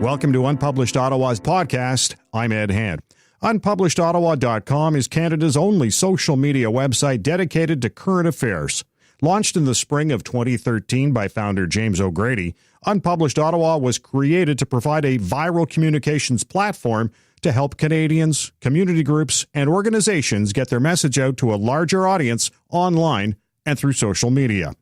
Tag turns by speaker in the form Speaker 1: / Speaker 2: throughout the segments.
Speaker 1: Welcome to Unpublished Ottawa's podcast. I'm Ed Hand. UnpublishedOttawa.com is Canada's only social media website dedicated to current affairs. Launched in the spring of 2013 by founder James O'Grady, Unpublished Ottawa was created to provide a viral communications platform to help Canadians, community groups, and organizations get their message out to a larger audience online and through social media.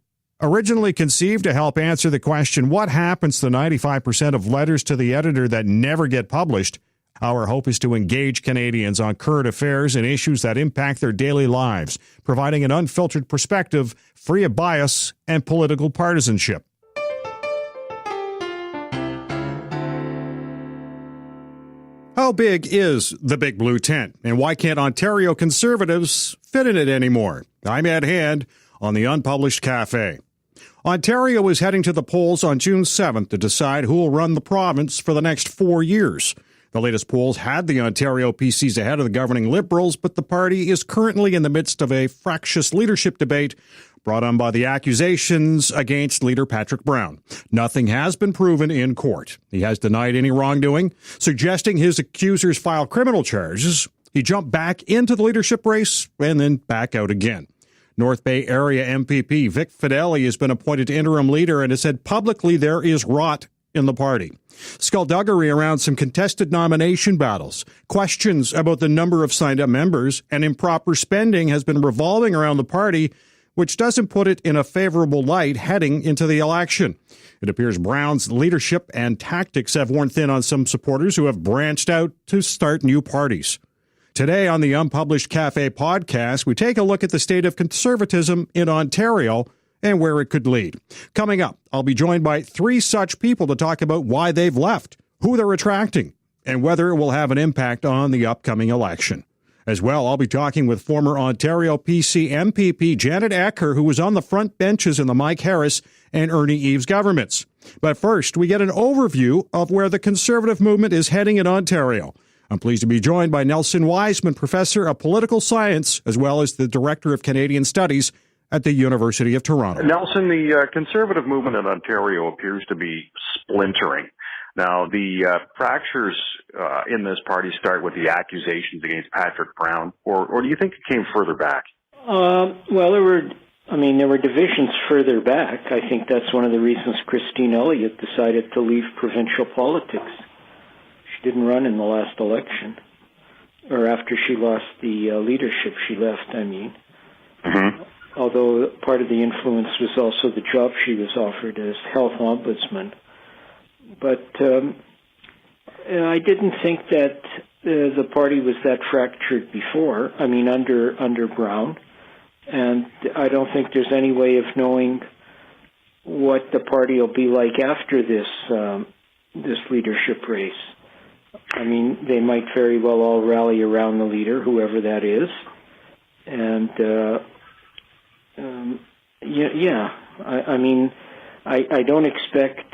Speaker 1: Originally conceived to help answer the question, what happens to the 95% of letters to the editor that never get published? Our hope is to engage Canadians on current affairs and issues that impact their daily lives, providing an unfiltered perspective, free of bias and political partisanship. How big is the big blue tent, and why can't Ontario Conservatives fit in it anymore? I'm Ed Hand on the Unpublished Cafe. Ontario is heading to the polls on June 7th to decide who will run the province for the next 4 years. The latest polls had the Ontario PCs ahead of the governing Liberals, but the party is currently in the midst of a fractious leadership debate brought on by the accusations against leader Patrick Brown. Nothing has been proven in court. He has denied any wrongdoing, suggesting his accusers file criminal charges. He jumped back into the leadership race and then back out again. North Bay Area MPP Vic Fideli has been appointed interim leader and has said publicly there is rot in the party. Skullduggery around some contested nomination battles, questions about the number of signed-up members, and improper spending has been revolving around the party, which doesn't put it in a favorable light heading into the election. It appears Brown's leadership and tactics have worn thin on some supporters who have branched out to start new parties. Today on the Unpublished Cafe podcast, we take a look at the state of conservatism in Ontario and where it could lead. Coming up, I'll be joined by three such people to talk about why they've left, who they're attracting, and whether it will have an impact on the upcoming election. As well, I'll be talking with former Ontario PC MPP Janet Ecker, who was on the front benches in the Mike Harris and Ernie Eves governments. But first, we get an overview of where the Conservative movement is heading in Ontario. I'm pleased to be joined by Nelson Wiseman, Professor of Political Science, as well as the Director of Canadian Studies at the University of Toronto.
Speaker 2: Nelson, the Conservative movement in Ontario appears to be splintering. Now, the fractures in this party start with the accusations against Patrick Brown, or do you think it came further back?
Speaker 3: Well, there were divisions further back. I think that's one of the reasons Christine Elliott decided to leave provincial politics. She didn't run in the last election, or after she lost the leadership, she left, Mm-hmm. Although part of the influence was also the job she was offered as health ombudsman. But I didn't think that the party was that fractured before, under Brown. And I don't think there's any way of knowing what the party will be like after this leadership race. They might very well all rally around the leader, whoever that is. And, I don't expect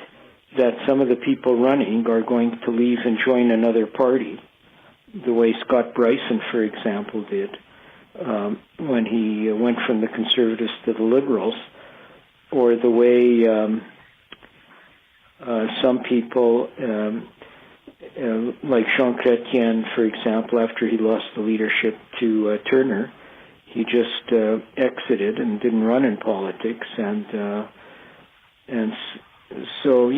Speaker 3: that some of the people running are going to leave and join another party, the way Scott Bryson, for example, did when he went from the Conservatives to the Liberals, or the way some people, like Jean Chrétien, for example, after he lost the leadership to Turner, he just exited and didn't run in politics, and so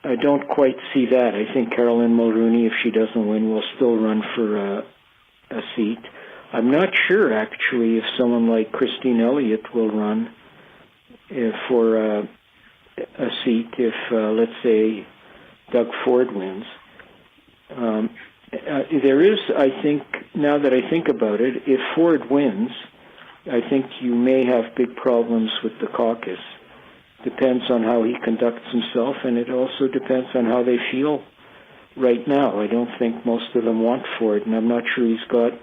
Speaker 3: I don't quite see that. I think Caroline Mulroney, if she doesn't win, will still run for a seat. I'm not sure actually if someone like Christine Elliott will run for a seat if let's say Doug Ford wins. There is, I think, now that I think about it, if Ford wins, I think you may have big problems with the caucus. Depends on how he conducts himself, and it also depends on how they feel right now. I don't think most of them want Ford, and I'm not sure he's got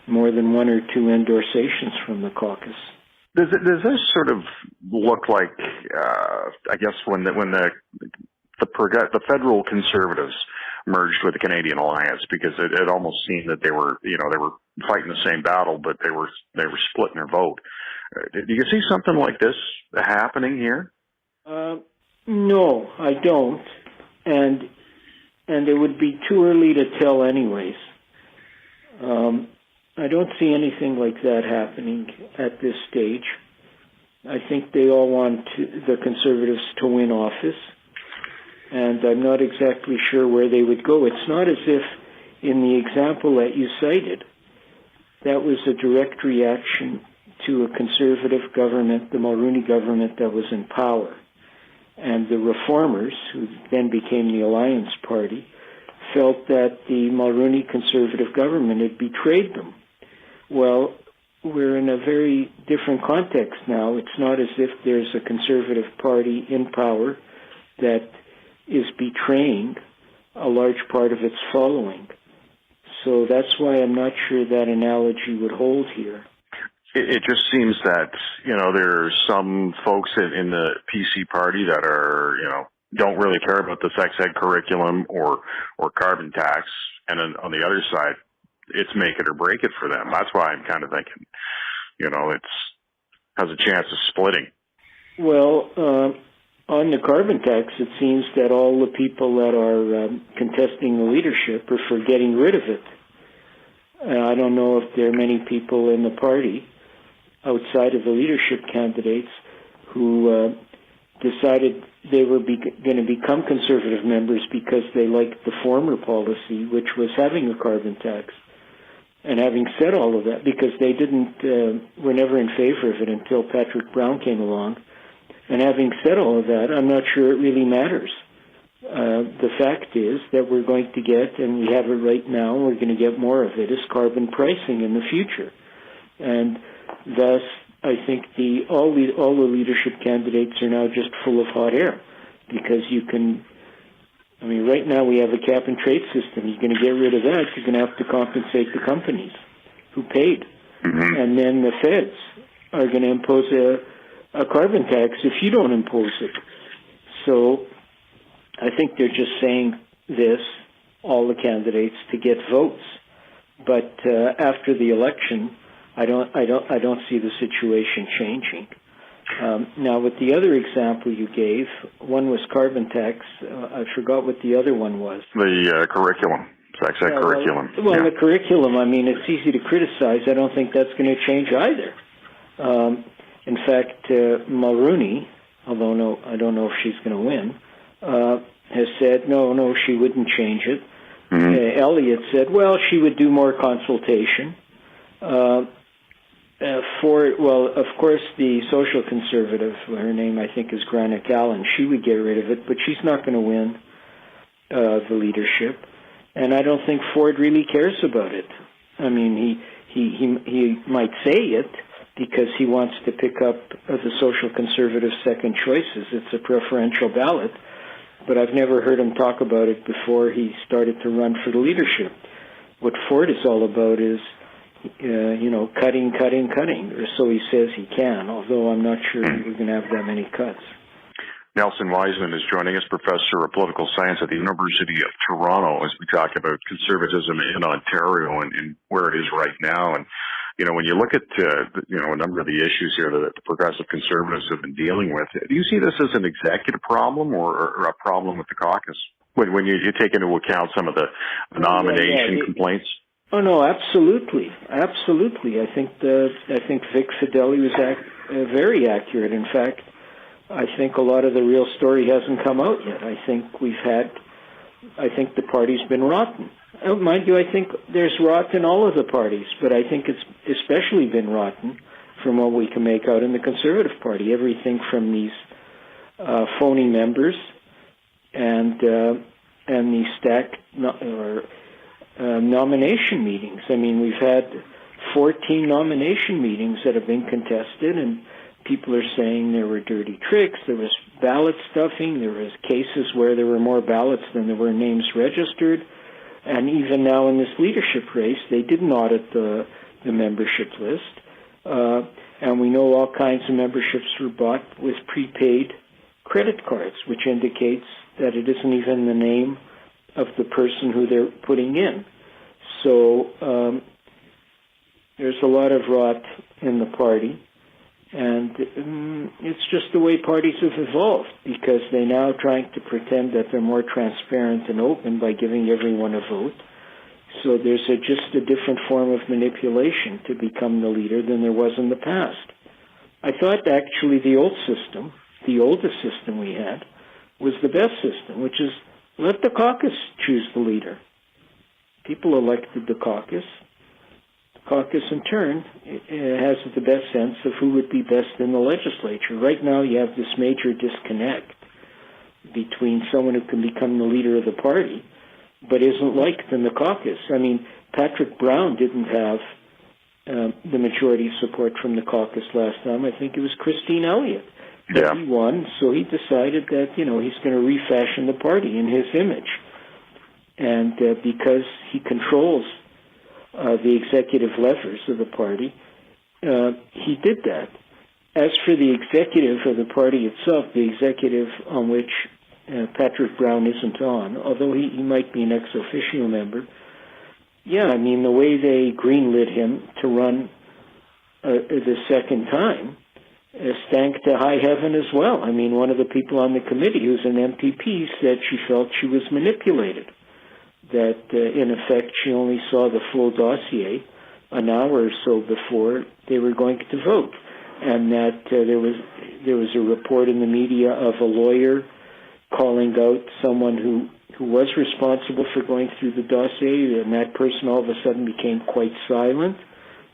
Speaker 3: more than one or two endorsations from the caucus.
Speaker 2: Does this sort of look like, I guess, when the federal Conservatives merged with the Canadian Alliance, because it almost seemed that they were fighting the same battle, but they were splitting their vote. Do you see something like this happening here?
Speaker 3: No, I don't. and it would be too early to tell anyways. I don't see anything like that happening at this stage. I think they all want the Conservatives to win office, and I'm not exactly sure where they would go. It's not as if, in the example that you cited, that was a direct reaction to a Conservative government, the Mulroney government that was in power. And the Reformers, who then became the Alliance Party, felt that the Mulroney Conservative government had betrayed them. Well, we're in a very different context now. It's not as if there's a Conservative Party in power that is betraying a large part of its following. So that's why I'm not sure that analogy would hold here.
Speaker 2: It just seems that, there's some folks in the PC party that are, don't really care about the sex ed curriculum or carbon tax. And then on the other side, it's make it or break it for them. That's why I'm kind of thinking, it's has a chance of splitting.
Speaker 3: Well, on the carbon tax, it seems that all the people that are contesting the leadership are for getting rid of it. I don't know if there are many people in the party outside of the leadership candidates who decided they were going to become Conservative members because they liked the former policy, which was having a carbon tax. And having said all of that, because they were never in favor of it until Patrick Brown came along, and having said all of that, I'm not sure it really matters. The fact is that we're going to get, and we have it right now, and we're going to get more of it, is carbon pricing in the future. And thus, I think all the leadership candidates are now just full of hot air, because right now we have a cap and trade system. You're going to get rid of that. You're going to have to compensate the companies who paid. Mm-hmm. And then the feds are going to impose a carbon tax if you don't impose it. So I think they're just saying this, all the candidates, to get votes. But after the election, I don't see the situation changing. Now, with the other example you gave, one was carbon tax. I forgot what the other one was.
Speaker 2: The curriculum, sex ed curriculum.
Speaker 3: Well, the curriculum, it's easy to criticize. I don't think that's going to change either. In fact, Mulroney, although I don't know if she's going to win, has said, no, she wouldn't change it. Mm-hmm. Elliott said, well, she would do more consultation. Of course, the social conservative, her name I think is Grant Allen, she would get rid of it, but she's not going to win the leadership. And I don't think Ford really cares about it. He might say it because he wants to pick up the social conservative second choices. It's a preferential ballot, but I've never heard him talk about it before he started to run for the leadership. What Ford is all about is cutting, or so he says he can, although I'm not sure we're going to have that many cuts.
Speaker 2: Nelson Wiseman is joining us, professor of political science at the University of Toronto, as we talk about conservatism in Ontario and where it is right now. And, when you look at, a number of the issues here that the progressive conservatives have been dealing with, do you see this as an executive problem or a problem with the caucus? When you take into account some of the nomination complaints?
Speaker 3: Oh no, absolutely. I think Vic Fedeli was very accurate. In fact, I think a lot of the real story hasn't come out yet. I think the party's been rotten. Mind you, I think there's rot in all of the parties, but I think it's especially been rotten from what we can make out in the Conservative Party. Everything from these phony members and these stacked nomination meetings. We've had 14 nomination meetings that have been contested, and people are saying there were dirty tricks, there was ballot stuffing, there was cases where there were more ballots than there were names registered, and even now in this leadership race, they didn't audit the membership list, and we know all kinds of memberships were bought with prepaid credit cards, which indicates that it isn't even the name of the person who they're putting in. So there's a lot of rot in the party, And it's just the way parties have evolved, because they're now trying to pretend that they're more transparent and open by giving everyone a vote. So there's just a different form of manipulation to become the leader than there was in the past. I thought actually the old system, the oldest system we had, was the best system, which is let the caucus choose the leader. People elected the caucus. The caucus, in turn, has the best sense of who would be best in the legislature. Right now, you have this major disconnect between someone who can become the leader of the party but isn't liked in the caucus. I mean, Patrick Brown didn't have the majority support from the caucus last time. I think it was Christine Elliott.
Speaker 2: Yeah.
Speaker 3: He won, so he decided that, he's going to refashion the party in his image. And because he controls the executive levers of the party, he did that. As for the executive of the party itself, the executive on which Patrick Brown isn't on, although he might be an ex officio member, the way they greenlit him to run the second time stank to high heaven as well. I mean, one of the people on the committee, who's an MPP, said she felt she was manipulated, that in effect she only saw the full dossier an hour or so before they were going to vote, and that there was a report in the media of a lawyer calling out someone who was responsible for going through the dossier, and that person all of a sudden became quite silent.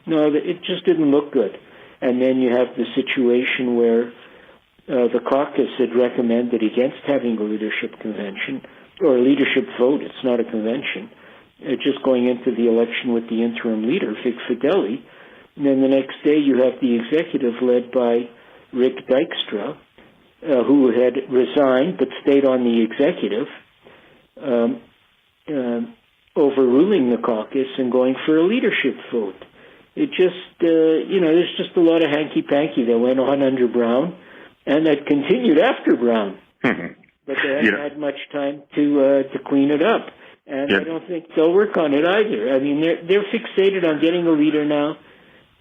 Speaker 3: No, it just didn't look good. And then you have the situation where the caucus had recommended against having a leadership convention, or a leadership vote, it's not a convention, just going into the election with the interim leader, Vic Fideli. And then the next day you have the executive led by Rick Dykstra, who had resigned but stayed on the executive, overruling the caucus and going for a leadership vote. It just, there's just a lot of hanky-panky that went on under Brown, and that continued after Brown. But they haven't had much time to clean it up. And I don't think they'll work on it either. I mean, they're fixated on getting a leader now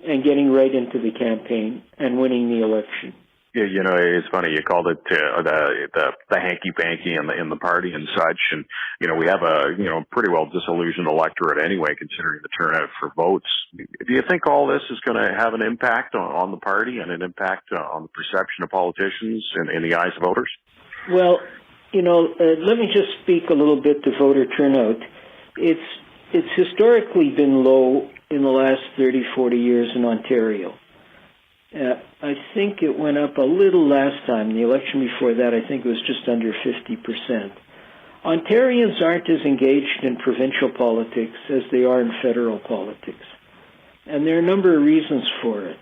Speaker 3: and getting right into the campaign and winning the election.
Speaker 2: Yeah, it's funny. You called it the hanky-panky in the party and such, and we have a pretty well disillusioned electorate anyway, considering the turnout for votes. Do you think all this is going to have an impact on the party and an impact on the perception of politicians in the eyes of voters?
Speaker 3: Well, let me just speak a little bit to voter turnout. It's historically been low in the last 30, 40 years in Ontario. I think it went up a little last time. The election before that, I think it was just under 50%. Ontarians aren't as engaged in provincial politics as they are in federal politics. And there are a number of reasons for it.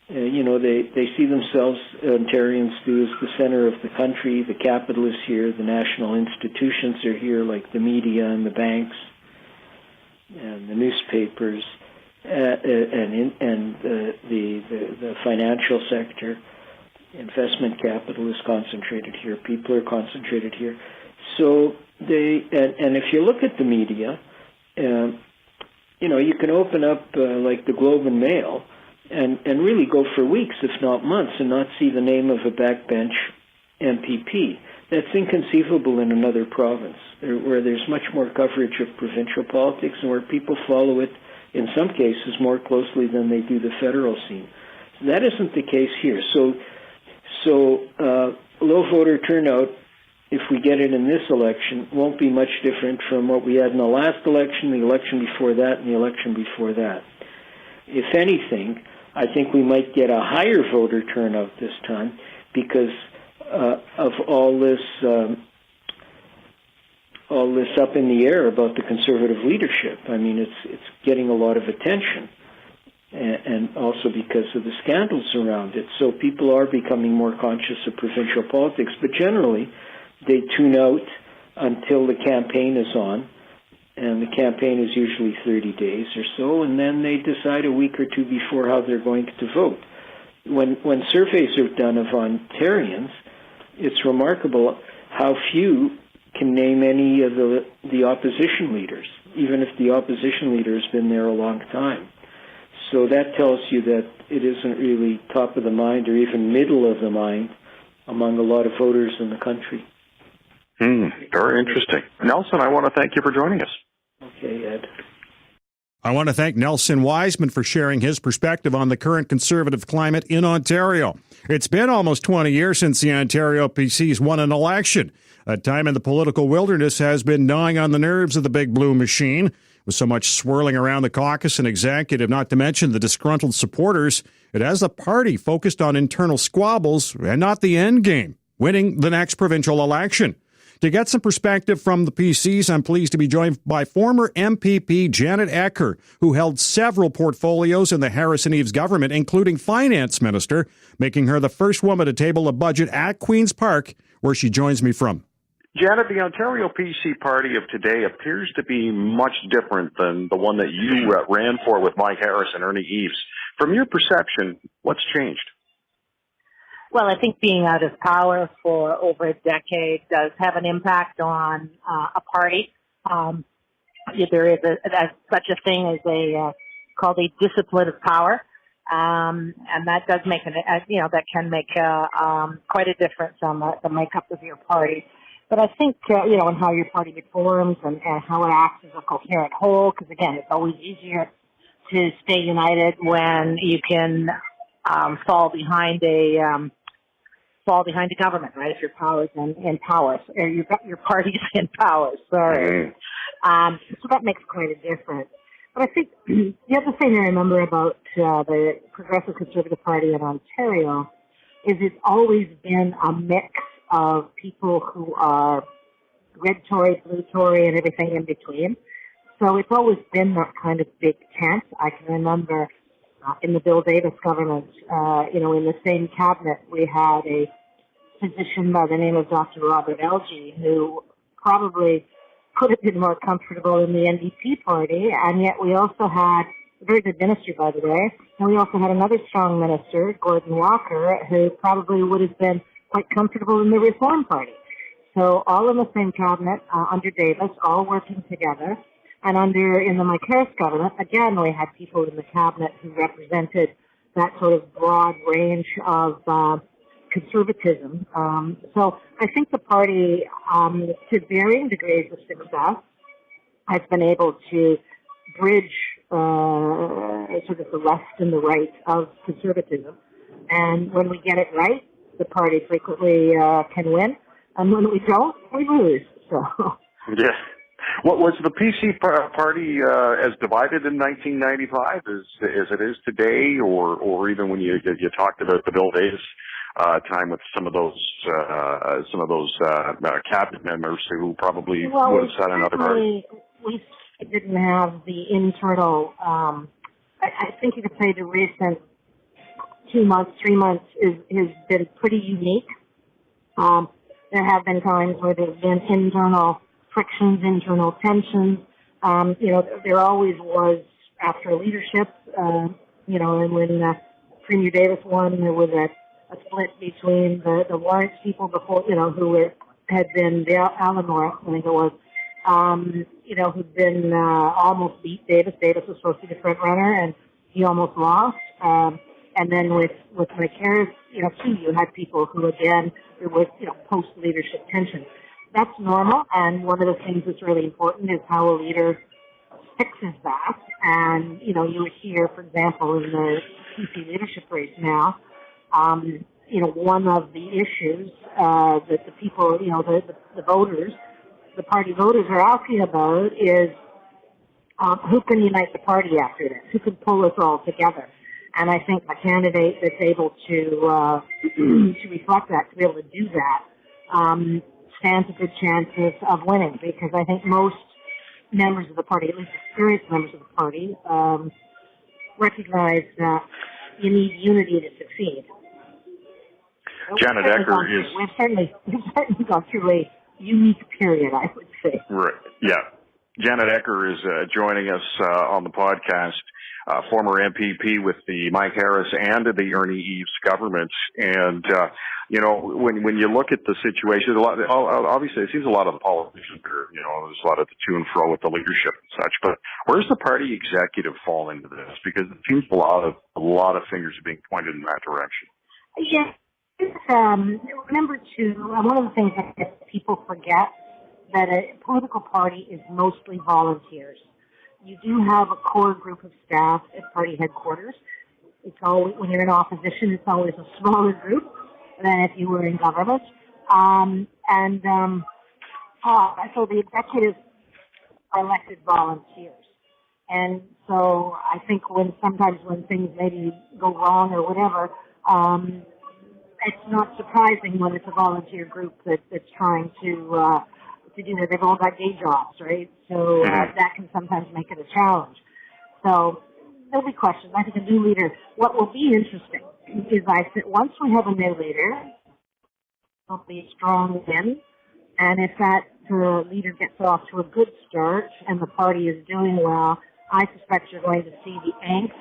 Speaker 3: They see themselves, Ontarians do, as the center of the country. The capital is here. The national institutions are here, like the media and the banks and the newspapers. And the financial sector, investment capital is concentrated here. People are concentrated here. So and if you look at the media, you can open up like the Globe and Mail and really go for weeks, if not months, and not see the name of a backbench MPP. That's inconceivable in another province, where there's much more coverage of provincial politics and where people follow it, in some cases, more closely than they do the federal scene. That isn't the case here. So low voter turnout, if we get it in this election, won't be much different from what we had in the last election, the election before that, and the election before that. If anything, I think we might get a higher voter turnout this time because of all this up in the air about the Conservative leadership. I mean, it's getting a lot of attention, and also because of the scandals around it. So people are becoming more conscious of provincial politics, but generally they tune out until the campaign is on, and the campaign is usually 30 days or so, and then they decide a week or two before how they're going to vote. When surveys are done of Ontarians, it's remarkable how few can name any of the opposition leaders, even if the opposition leader has been there a long time. So that tells you that it isn't really top of the mind or even middle of the mind among a lot of voters in the country.
Speaker 2: Very interesting. Nelson, I want to thank you for joining us.
Speaker 3: Okay, Ed.
Speaker 1: I want to thank Nelson Wiseman for sharing his perspective on the current Conservative climate in Ontario. It's been almost 20 years since the Ontario PCs won an election. A time in the political wilderness has been gnawing on the nerves of the Big Blue machine. With so much swirling around the caucus and executive, not to mention the disgruntled supporters, it has the party focused on internal squabbles and not the end game, winning the next provincial election. To get some perspective from the PCs, I'm pleased to be joined by former MPP Janet Ecker, who held several portfolios in the Harrison Eves government, including finance minister, making her the first woman to table a budget at Queen's Park, where she joins me from.
Speaker 2: Janet, the Ontario PC party of today appears to be much different than the one that you ran for with Mike Harris and Ernie Eves. From your perception, what's changed?
Speaker 4: Well, I think being out of power for over a decade does have an impact on a party. There is such a thing as called a discipline of power, and that does make that can make quite a difference on the makeup of your party. But I think and how your party reforms and how it acts as a coherent whole. Because again, it's always easier to stay united when you can fall behind a government, right? If your power's in power, or your party's in power, sorry. So that makes quite a difference. But I think the other thing I remember about the Progressive Conservative Party in Ontario is it's always been a mix of people who are red Tory, blue Tory, and everything in between. So it's always been that kind of big tent. I can remember in the Bill Davis government, in the same cabinet, we had a physician by the name of Dr. Robert Elgee, who probably could have been more comfortable in the NDP party, and yet we also had a very good minister, by the way, and we also had another strong minister, Gordon Walker, who probably would have been quite comfortable in the Reform Party. So all in the same cabinet under Davis, all working together. And in the Mike Harris government, again, we had people in the cabinet who represented that sort of broad range of conservatism. So I think the party, to varying degrees of success, has been able to bridge sort of the left and the right of conservatism. And when we get it right, the party frequently can win. And when we don't, we lose. So.
Speaker 2: Yeah. What was the PC party as divided in 1995 as it is today, or even when you talked about the Bill Davis time with some of those cabinet members who probably would have sat in other parties?
Speaker 4: We didn't have the internal. I think you could say the recent 2 months, 3 months has been pretty unique. There have been times where there's been internal frictions, internal tensions. There always was after leadership, and when Premier Davis won, there was a split between the Lawrence people before, who had been the Alan Lawrence, I think it was, who'd been almost beat Davis. Davis was supposed to be the front runner, and he almost lost. And then with Mike Harris, too, you had people who, again, there was, post-leadership tension. That's normal, and one of the things that's really important is how a leader fixes that. And, you hear, for example, in the PC leadership race now, one of the issues that the people, the voters, the party voters are asking about is who can unite the party after this? Who can pull us all together? And I think a candidate that's able to reflect that, to be able to do that, stands a good chance of winning, because I think most members of the party, at least experienced members of the party, recognize that you need unity to succeed.
Speaker 2: Janet Ecker is...
Speaker 4: We've certainly gone through a unique period, I would say.
Speaker 2: Right. Yeah. Janet Ecker is joining us on the podcast, former MPP with the Mike Harris and the Ernie Eves government. And, when you look at the situation, obviously it seems a lot of the politicians are, there's a lot of the to and fro with the leadership and such, but where's the party executive fall into this? Because it seems a lot of fingers are being pointed in that direction.
Speaker 4: Yeah. Remember too, one of the things that people forget, that a political party is mostly volunteers. You do have a core group of staff at party headquarters. It's always, when you're in opposition, it's always a smaller group than if you were in government. So the executives are elected volunteers. And so I think sometimes when things maybe go wrong or whatever, it's not surprising when it's a volunteer group that's trying to do that. They've all got day jobs, right? So that can sometimes make it a challenge. So there'll be questions. I think a new leader, what will be interesting is once we have a new leader, it'll be a strong win. And if that leader gets off to a good start and the party is doing well, I suspect you're going to see the angst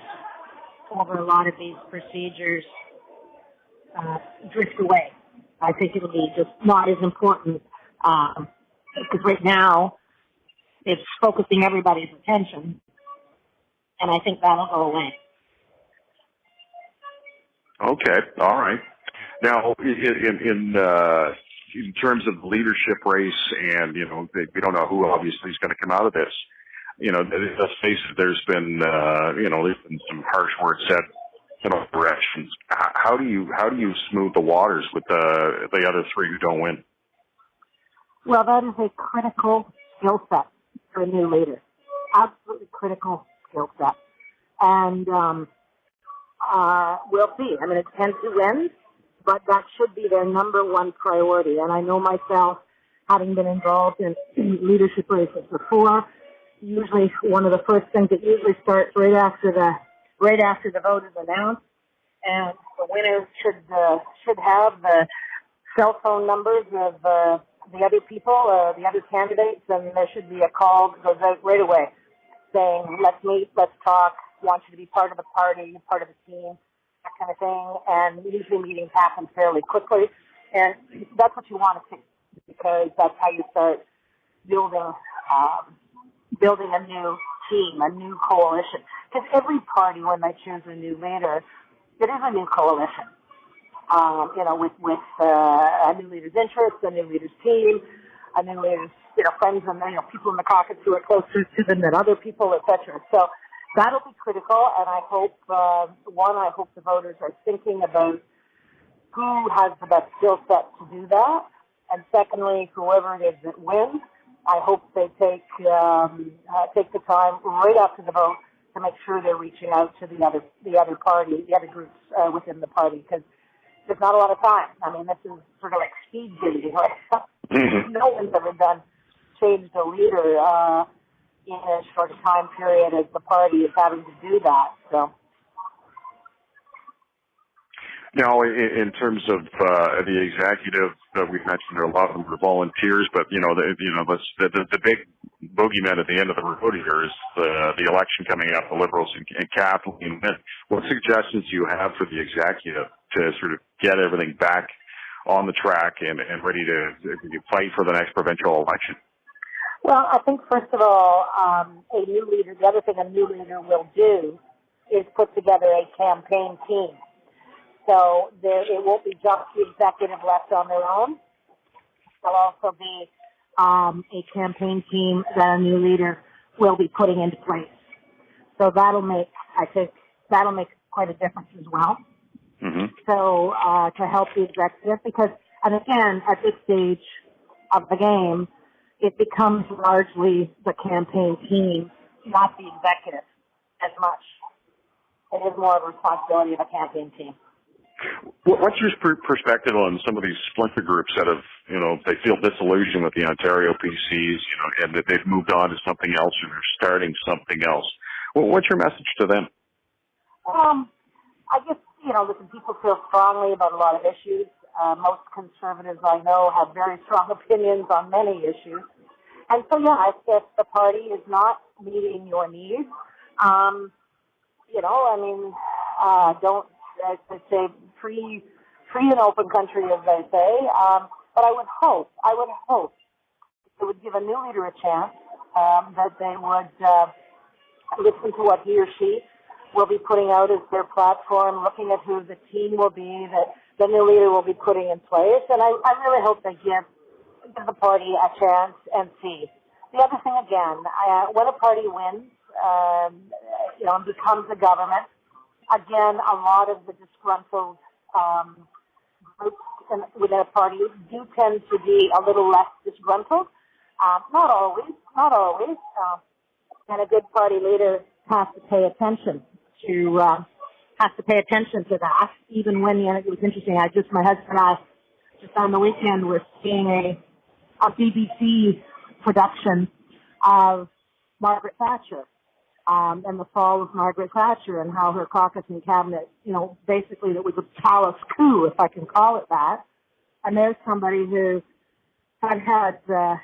Speaker 4: over a lot of these procedures drift away. I think it'll be just not as important because right now it's focusing everybody's attention, and I think that'll go away.
Speaker 2: Okay, all right. Now, in terms of the leadership race, and we don't know who obviously is going to come out of this. Let's face it, there's been some harsh words said in all directions. How do you smooth the waters with the other three who don't win?
Speaker 4: Well, that is a critical skill set for a new leader. Absolutely critical skill set. And we'll see. I mean, it depends who wins, but that should be their number one priority. And I know myself, having been involved in leadership races before, usually one of the first things that usually starts right after the vote is announced, and the winner should have the cell phone numbers of the other people, the other candidates, and there should be a call that goes out right away saying, let's meet, let's talk, want you to be part of the party, part of the team, that kind of thing. And usually meetings happen fairly quickly, and that's what you want to see, because that's how you start building a new team, a new coalition. Because every party, when they choose a new leader, it is a new coalition. With a new leader's interests, a new leader's team, a new leader's, friends and, people in the caucus who are closer to them than other people, etc. So that'll be critical, and I hope, I hope the voters are thinking about who has the best skill set to do that, and secondly, whoever it is that wins, I hope they take the time right after the vote to make sure they're reaching out to the other party, the other groups within the party, because there's not a lot of time. I mean, this is sort of like speed dating, right? No one's ever changed a leader in as short a time period as the party is having to do that. So.
Speaker 2: Now, in terms of the executive, we mentioned there are a lot of them are volunteers, but the big boogeyman at the end of the road here is the election coming up, the Liberals and Kathleen. What suggestions do you have for the executive to sort of get everything back on the track and ready to fight for the next provincial election?
Speaker 4: Well, I think first of all, a new leader. The other thing a new leader will do is put together a campaign team. So it won't be just the executive left on their own. There'll also be a campaign team that a new leader will be putting into place. So that'll make quite a difference as well. Mm-hmm. So to help the executive, because, and again, at this stage of the game, it becomes largely the campaign team, not the executive as much. It is more of a responsibility of a campaign team.
Speaker 2: What's your perspective on some of these splinter groups that have, they feel disillusioned with the Ontario PCs, and that they've moved on to something else and they're starting something else? Well, what's your message to them?
Speaker 4: I guess, listen, people feel strongly about a lot of issues. Most conservatives I know have very strong opinions on many issues. And so, yeah, if the party is not meeting your needs, don't, as I say, free and open country, as they say. But I would hope it would give a new leader a chance, that they would listen to what he or she will be putting out as their platform, looking at who the team will be that the new leader will be putting in place. And I really hope they give the party a chance and see. The other thing, again, when a party wins, and becomes a government, again, a lot of the disgruntled groups within a party do tend to be a little less disgruntled. Not always. And a good party leader has to pay attention to that. Even when, it was interesting. My husband and I just on the weekend were seeing a BBC production of Margaret Thatcher, and the fall of Margaret Thatcher and how her caucus and cabinet, basically it was a callous coup, if I can call it that. And there's somebody who had a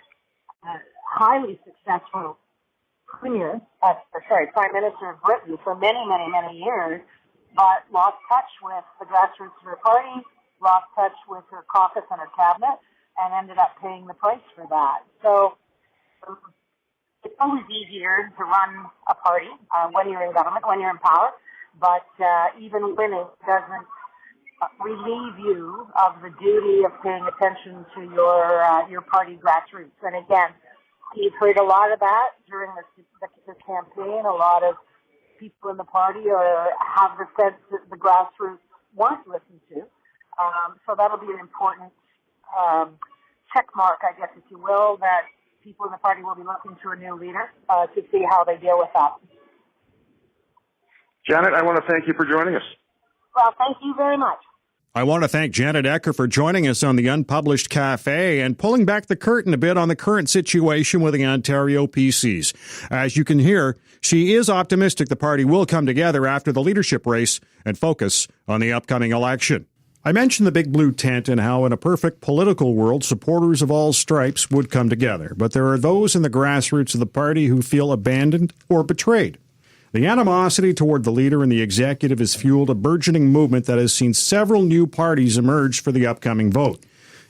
Speaker 4: highly successful Prime Minister of Britain for many, many, many years, but lost touch with the grassroots of her party, lost touch with her caucus and her cabinet, and ended up paying the price for that. So it's always easier to run a party when you're in government, when you're in power, but even winning doesn't relieve you of the duty of paying attention to your party grassroots. And again, you've heard a lot of that during the campaign. A lot of people in the party have the sense that the grassroots weren't listened to. So that'll be an important check mark, I guess, if you will, that people in the party will be looking to a new leader to see how they deal with that.
Speaker 2: Janet, I want to thank you for joining us.
Speaker 4: Well, thank you very much.
Speaker 1: I want to thank Janet Ecker for joining us on the Unpublished Cafe and pulling back the curtain a bit on the current situation with the Ontario PCs. As you can hear, she is optimistic the party will come together after the leadership race and focus on the upcoming election. I mentioned the big blue tent and how in a perfect political world, supporters of all stripes would come together. But there are those in the grassroots of the party who feel abandoned or betrayed. The animosity toward the leader and the executive has fueled a burgeoning movement that has seen several new parties emerge for the upcoming vote.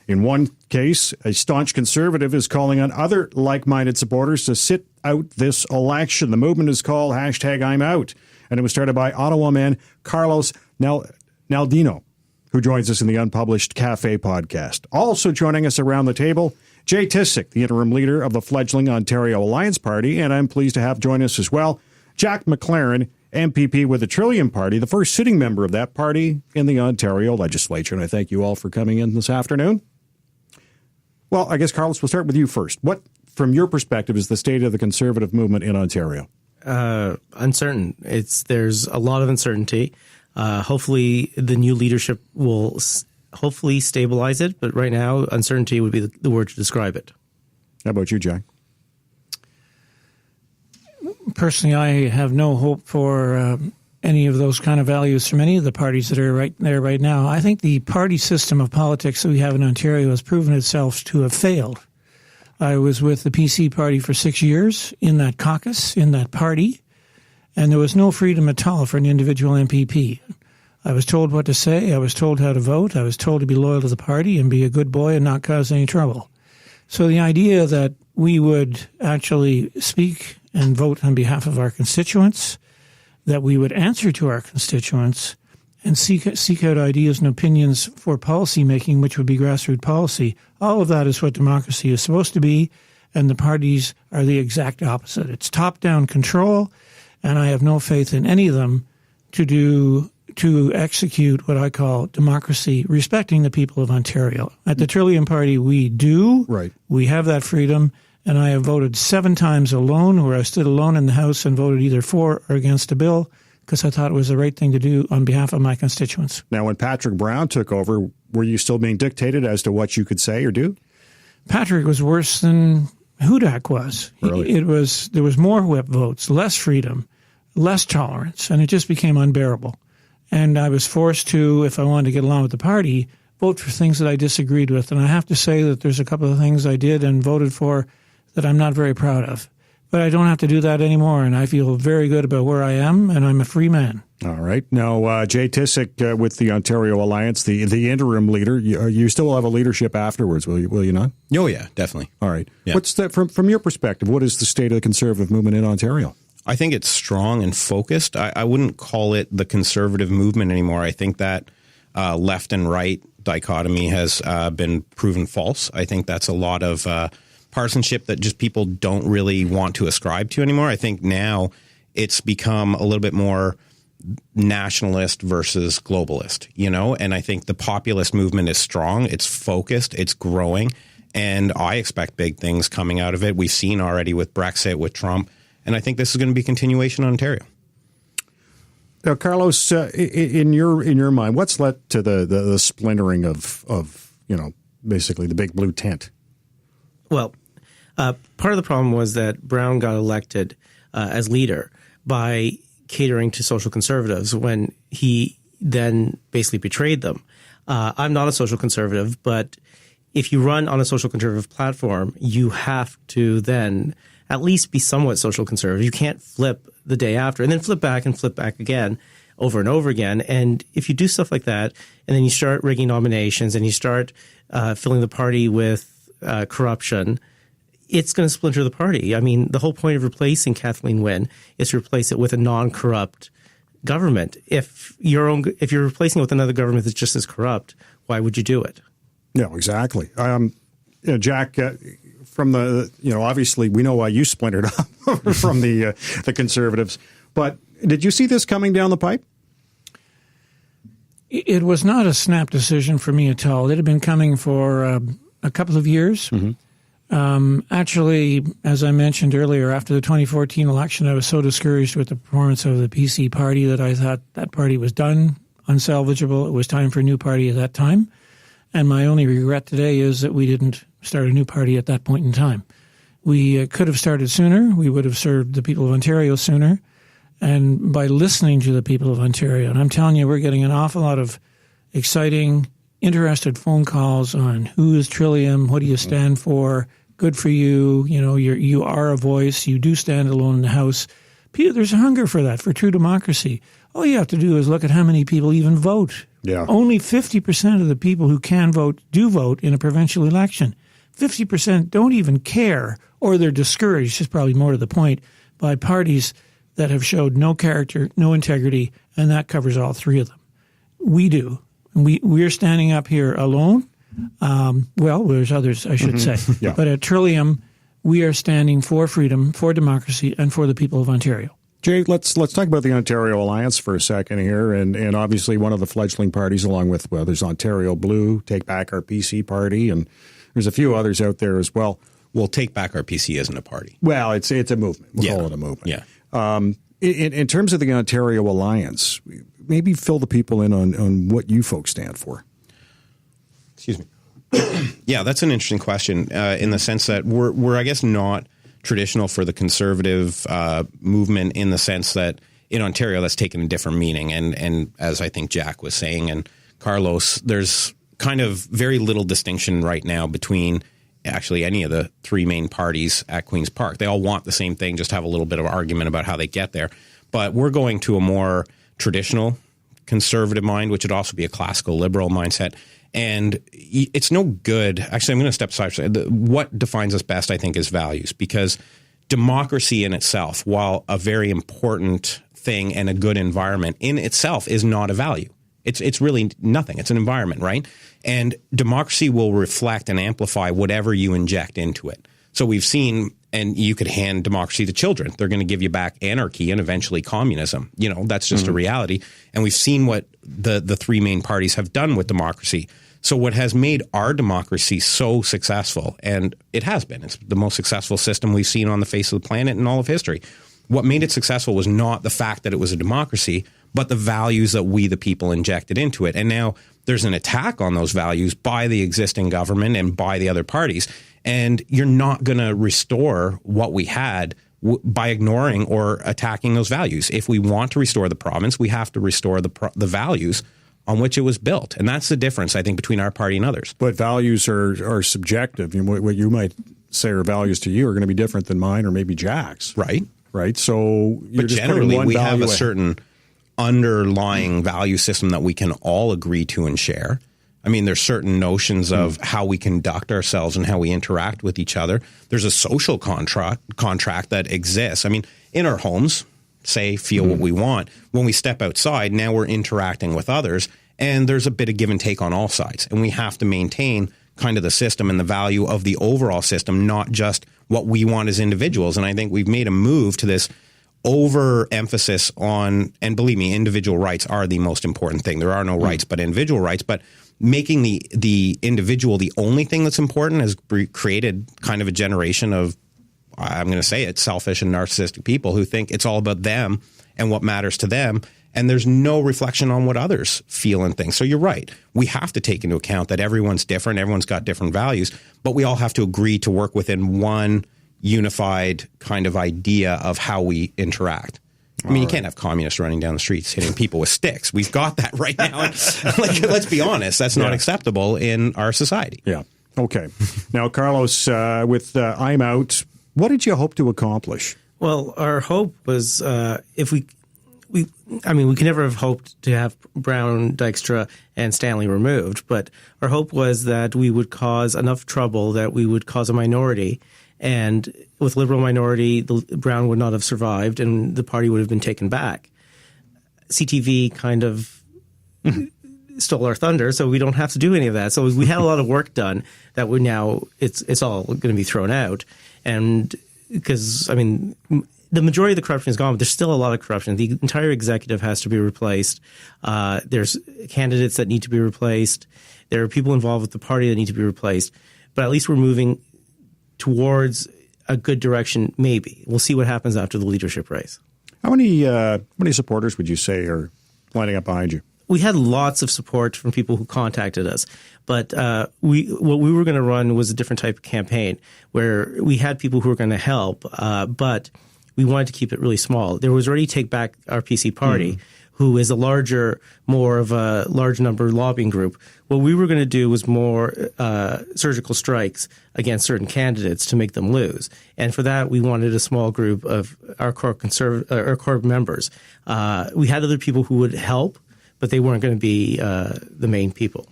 Speaker 1: In one case, a staunch conservative is calling on other like-minded supporters to sit out this election. The movement is called #I'mOut, and it was started by Ottawa man Carlos Naldinho, who joins us in the Unpublished Cafe podcast. Also joining us around the table, Jay Tysick, the interim leader of the fledgling Ontario Alliance Party, and I'm pleased to have join us as well Jack MacLaren, MPP with the Trillium Party, the first sitting member of that party in the Ontario legislature. And I thank you all for coming in this afternoon. Well, I guess, Carlos, we'll start with you first. What, from your perspective, is the state of the Conservative movement in Ontario?
Speaker 5: Uncertain. There's a lot of uncertainty. Hopefully the new leadership will hopefully stabilize it. But right now, uncertainty would be the word to describe it.
Speaker 1: How about you, Jack?
Speaker 6: Personally, I have no hope for any of those kind of values from any of the parties that are right there right now. I think the party system of politics that we have in Ontario has proven itself to have failed. I was with the PC party for 6 years in that caucus, in that party, and there was no freedom at all for an individual MPP. I was told what to say. I was told how to vote. I was told to be loyal to the party and be a good boy and not cause any trouble. So the idea that we would actually speak and vote on behalf of our constituents, that we would answer to our constituents and seek out ideas and opinions for policy making, which would be grassroots policy. All of that is what democracy is supposed to be, and the parties are the exact opposite. It's top-down control, and I have no faith in any of them to execute what I call democracy, respecting the people of Ontario. At the Trillium Party, we do.
Speaker 1: Right. We
Speaker 6: have that freedom. And I have voted 7 times alone, where I stood alone in the House and voted either for or against a bill because I thought it was the right thing to do on behalf of my constituents.
Speaker 1: Now, when Patrick Brown took over, were you still being dictated as to what you could say or do?
Speaker 6: Patrick was worse than Hudak was.
Speaker 1: Really?
Speaker 6: There was more whip votes, less freedom, less tolerance, and it just became unbearable. And I was forced to, if I wanted to get along with the party, vote for things that I disagreed with. And I have to say that there's a couple of things I did and voted for that I'm not very proud of. But I don't have to do that anymore, and I feel very good about where I am, and I'm a free man.
Speaker 1: All right. Now, Jay Tysick with the Ontario Alliance, the interim leader, you still have a leadership afterwards, will you not?
Speaker 7: Oh, yeah, definitely.
Speaker 1: All right.
Speaker 7: Yeah.
Speaker 1: What's that from your perspective? What is the state of the Conservative movement in Ontario?
Speaker 7: I think it's strong and focused. I wouldn't call it the Conservative movement anymore. I think that left and right dichotomy has been proven false. I think that's a lot of partisanship that just people don't really want to ascribe to anymore. I think now it's become a little bit more nationalist versus globalist, and I think the populist movement is strong. It's focused. It's growing. And I expect big things coming out of it. We've seen already with Brexit, with Trump. And I think this is going to be a continuation in Ontario.
Speaker 1: Now, Carlos, in your mind, what's led to the splintering of basically the big blue tent?
Speaker 5: Well, part of the problem was that Brown got elected as leader by catering to social conservatives when he then basically betrayed them. I'm not a social conservative, but if you run on a social conservative platform, you have to then at least be somewhat social conservative. You can't flip the day after and then flip back again over and over again. And if you do stuff like that, and then you start rigging nominations and you start filling the party with corruption, it's going to splinter the party. I mean, the whole point of replacing Kathleen Wynne is to replace it with a non-corrupt government. If you're replacing it with another government that's just as corrupt, why would you do it?
Speaker 1: No, exactly. Jack, from the obviously we know why you splintered up from the Conservatives, but did you see this coming down the pipe?
Speaker 6: It was not a snap decision for me at all. It had been coming for a couple of years. Mm-hmm. Actually, as I mentioned earlier, after the 2014 election, I was so discouraged with the performance of the PC party that I thought that party was done, unsalvageable. It was time for a new party at that time. And my only regret today is that we didn't start a new party at that point in time. We could have started sooner. We would have served the people of Ontario sooner. And by listening to the people of Ontario, and I'm telling you, we're getting an awful lot of exciting, interested phone calls on who is Trillium, what do you stand for, good for you, you are a voice, you do stand alone in the House. There's a hunger for that, for true democracy. All you have to do is look at how many people even vote.
Speaker 1: Yeah.
Speaker 6: Only 50% of the people who can vote do vote in a provincial election. 50% don't even care, or they're discouraged, is probably more to the point, by parties that have showed no character, no integrity, and that covers all three of them. We do. We're standing up here alone. Well, there's others, I should say.
Speaker 1: Yeah.
Speaker 6: But at Trillium, we are standing for freedom, for democracy, and for the people of Ontario.
Speaker 1: Jay, let's talk about the Ontario Alliance for a second here, and obviously one of the fledgling parties, along with there's Ontario Blue, Take Back Our PC party, and there's a few others out there as well.
Speaker 7: Well, Take Back Our PC isn't a party.
Speaker 1: Well, it's a movement. We'll call it a movement.
Speaker 7: Yeah.
Speaker 1: In terms of the Ontario Alliance, maybe fill the people in on what you folks stand for.
Speaker 7: Excuse me. Yeah, that's an interesting question in the sense that we're I guess not traditional for the Conservative movement in the sense that in Ontario that's taken a different meaning. And as I think Jack was saying and Carlos, there's kind of very little distinction right now between actually any of the three main parties at Queen's Park. They all want the same thing, just have a little bit of argument about how they get there. But we're going to a more traditional conservative mind, which would also be a classical liberal mindset. And it's no good. Actually, I'm going to step aside. What defines us best, I think, is values, because democracy in itself, while a very important thing and a good environment in itself, is not a value. It's really nothing. It's an environment, right? And democracy will reflect and amplify whatever you inject into it. So we've seen, and you could hand democracy to children. They're going to give you back anarchy and eventually communism. That's just a reality. And we've seen what the three main parties have done with democracy. So what has made our democracy so successful, and it has been, it's the most successful system we've seen on the face of the planet in all of history. What made it successful was not the fact that it was a democracy, but the values that we, the people, injected into it. And now there's an attack on those values by the existing government and by the other parties. And you're not going to restore what we had by ignoring or attacking those values. If we want to restore the province, we have to restore the values on which it was built. And that's the difference, I think, between our party and others.
Speaker 1: But values are subjective. What you might say, or values to you are going to be different than mine or maybe Jack's.
Speaker 7: Right.
Speaker 1: Right. So you're
Speaker 7: but
Speaker 1: just
Speaker 7: generally, we have a
Speaker 1: ahead.
Speaker 7: certain underlying value system that we can all agree to and share. I mean, there's certain notions of how we conduct ourselves and how we interact with each other. There's a social contract that exists. I mean, in our homes, say, feel what we want. When we step outside, now we're interacting with others, and there's a bit of give and take on all sides. And we have to maintain kind of the system and the value of the overall system, not just what we want as individuals. And I think we've made a move to this overemphasis on, and believe me, individual rights are the most important thing. There are no rights but individual rights, but making the individual the only thing that's important has created kind of a generation of, I'm going to say it, selfish and narcissistic people who think it's all about them and what matters to them. And there's no reflection on what others feel and think. So you're right. We have to take into account that everyone's different. Everyone's got different values, but we all have to agree to work within one unified kind of idea of how we interact. I mean, you can't have communists running down the streets hitting people with sticks. We've got that right now. Like, let's be honest. That's not acceptable in our society.
Speaker 1: Yeah. Okay. Now, Carlos, with I'm Out, what did you hope to accomplish?
Speaker 5: Well, our hope was if we could never have hoped to have Brown, Dykstra, and Stanley removed, but our hope was that we would cause enough trouble that we would cause a minority, and with liberal minority, Brown would not have survived, and the party would have been taken back. CTV kind of stole our thunder, so we don't have to do any of that. So we had a lot of work done that we now it's all going to be thrown out, and because the majority of the corruption is gone, but there's still a lot of corruption. The entire executive has to be replaced. There's candidates that need to be replaced. There are people involved with the party that need to be replaced. But at least we're moving towards a good direction, maybe. We'll see what happens after the leadership race.
Speaker 1: How many supporters would you say are lining up behind you?
Speaker 5: We had lots of support from people who contacted us, but what we were going to run was a different type of campaign where we had people who were going to help, but we wanted to keep it really small. There was already Take Back Our PC Party, who is more of a large number lobbying group. What we were going to do was more surgical strikes against certain candidates to make them lose. And for that, we wanted a small group of our core members. We had other people who would help, but they weren't going to be the main people.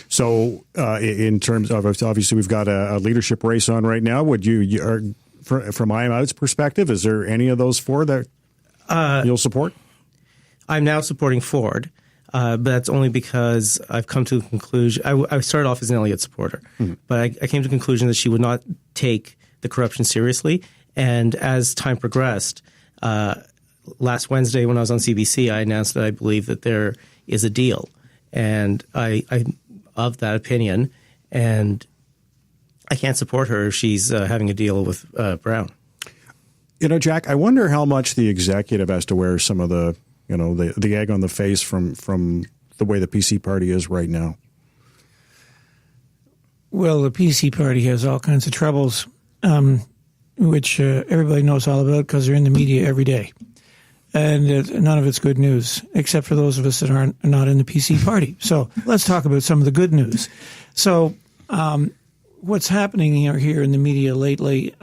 Speaker 5: So in terms of, obviously, we've got a leadership race on right now. Would you from I'm Out's perspective, is there any of those four that you'll support? I'm now supporting Ford, but that's only because I've come to the conclusion. I started off as an Elliott supporter, but I came to the conclusion that she would not take the corruption seriously. And as time progressed, last Wednesday when I was on CBC, I announced that I believe that there is a deal. And I'm of that opinion, and I can't support her if she's having a deal with Brown.
Speaker 1: You know, Jack, I wonder how much the executive has to wear some of the egg on the face from the way the PC party is right now.
Speaker 6: Well, the PC party has all kinds of troubles, which everybody knows all about because they're in the media every day. And none of it's good news, except for those of us that are not in the PC party. So let's talk about some of the good news. So what's happening here in the media lately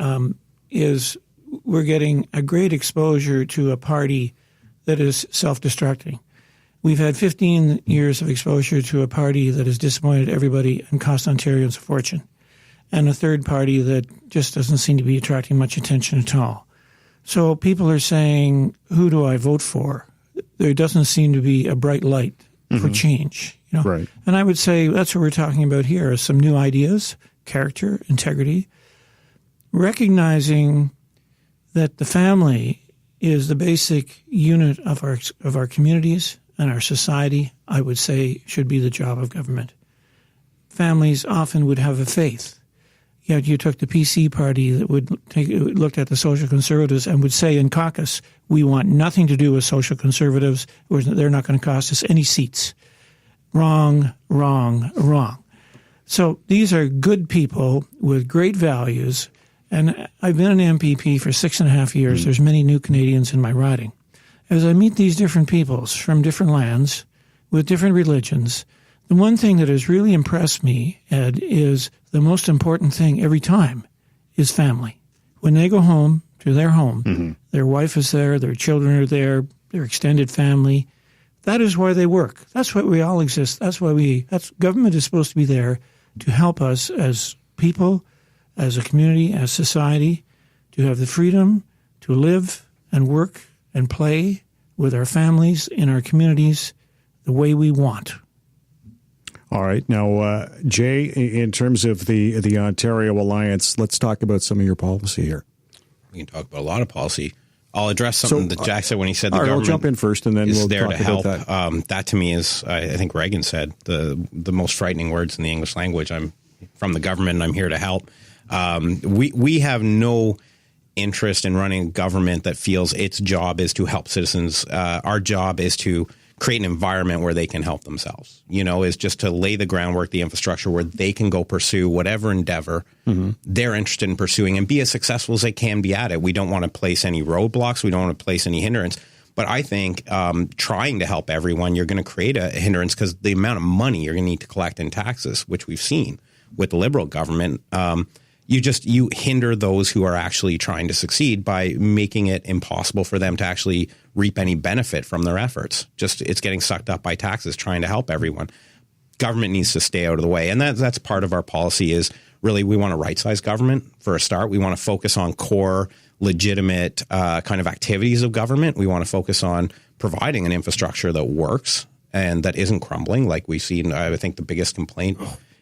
Speaker 6: is we're getting a great exposure to a party that is self-destructing. We've had 15 years of exposure to a party that has disappointed everybody and cost Ontarians a fortune, and a third party that just doesn't seem to be attracting much attention at all. So people are saying, who do I vote for? There doesn't seem to be a bright light for change.
Speaker 1: Right.
Speaker 6: And I would say that's what we're talking about here, is some new ideas, character, integrity, recognizing that the family is the basic unit of our communities and our society. I would say should be the job of government. Families often would have a faith. Yet you took the PC party that looked at the social conservatives and would say in caucus, we want nothing to do with social conservatives. They're not going to cost us any seats. Wrong, wrong, wrong. So these are good people with great values. And I've been an MPP for 6.5 years. There's many new Canadians in my riding. As I meet these different peoples from different lands with different religions, the one thing that has really impressed me, Ed, is the most important thing every time is family. When they go home to their home, their wife is there, their children are there, their extended family. That is why they work. That's why we all exist. That's government is supposed to be there to help us as people, as a community, as society, to have the freedom to live and work and play with our families in our communities the way we want.
Speaker 1: All right. Now, Jay, in terms of the Ontario Alliance, let's talk about some of your policy here.
Speaker 7: We can talk about a lot of policy. I'll address something that Jack said when he said the government
Speaker 1: we'll jump in first, and then we'll
Speaker 7: there
Speaker 1: talk
Speaker 7: to help.
Speaker 1: about that.
Speaker 7: That to me is, I think Reagan said, the most frightening words in the English language. I'm from the government, and I'm here to help. We have no interest in running a government that feels its job is to help citizens. Our job is to create an environment where they can help themselves, is just to lay the groundwork, the infrastructure where they can go pursue whatever endeavor they're interested in pursuing and be as successful as they can be at it. We don't want to place any roadblocks. We don't want to place any hindrance. But I think trying to help everyone, you're going to create a hindrance because the amount of money you're going to need to collect in taxes, which we've seen with the Liberal government, you hinder those who are actually trying to succeed by making it impossible for them to actually reap any benefit from their efforts. It's getting sucked up by taxes trying to help everyone. Government needs to stay out of the way. And that's part of our policy is really we want to right-size government for a start. We want to focus on core, legitimate kind of activities of government. We want to focus on providing an infrastructure that works and that isn't crumbling like we've seen. I think the biggest complaint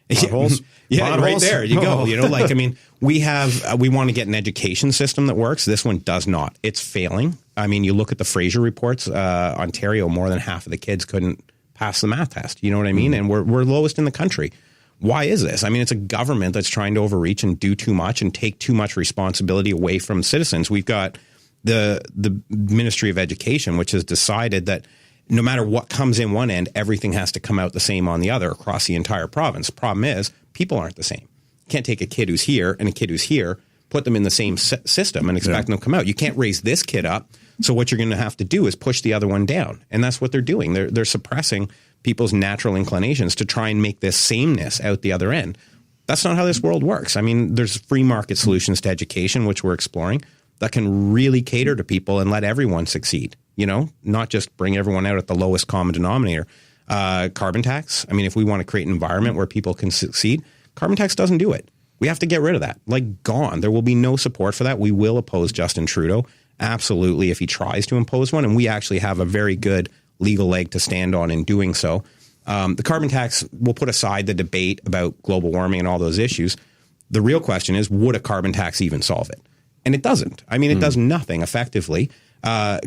Speaker 1: Potholes?
Speaker 7: Yeah,
Speaker 1: Potholes?
Speaker 7: right there. You go. We want to get an education system that works. This one does not. It's failing. I mean, you look at the Fraser reports, Ontario, more than half of the kids couldn't pass the math test. You know what I mean? And we're lowest in the country. Why is this? I mean, it's a government that's trying to overreach and do too much and take too much responsibility away from citizens. We've got the Ministry of Education, which has decided that no matter what comes in one end, everything has to come out the same on the other across the entire province. The problem is people aren't the same. You can't take a kid who's here and a kid who's here, put them in the same system and expect them to come out. You can't raise this kid up. So what you're going to have to do is push the other one down. And that's what they're doing. They're suppressing people's natural inclinations to try and make this sameness out the other end. That's not how this world works. I mean, there's free market solutions to education, which we're exploring, that can really cater to people and let everyone succeed. Not just bring everyone out at the lowest common denominator. Carbon tax. I mean, if we want to create an environment where people can succeed, carbon tax doesn't do it. We have to get rid of that. Gone. There will be no support for that. We will oppose Justin Trudeau. Absolutely. If he tries to impose one, and we actually have a very good legal leg to stand on in doing so. The carbon tax, we'll put aside the debate about global warming and all those issues. The real question is, would a carbon tax even solve it? And it doesn't. I mean, it does nothing effectively.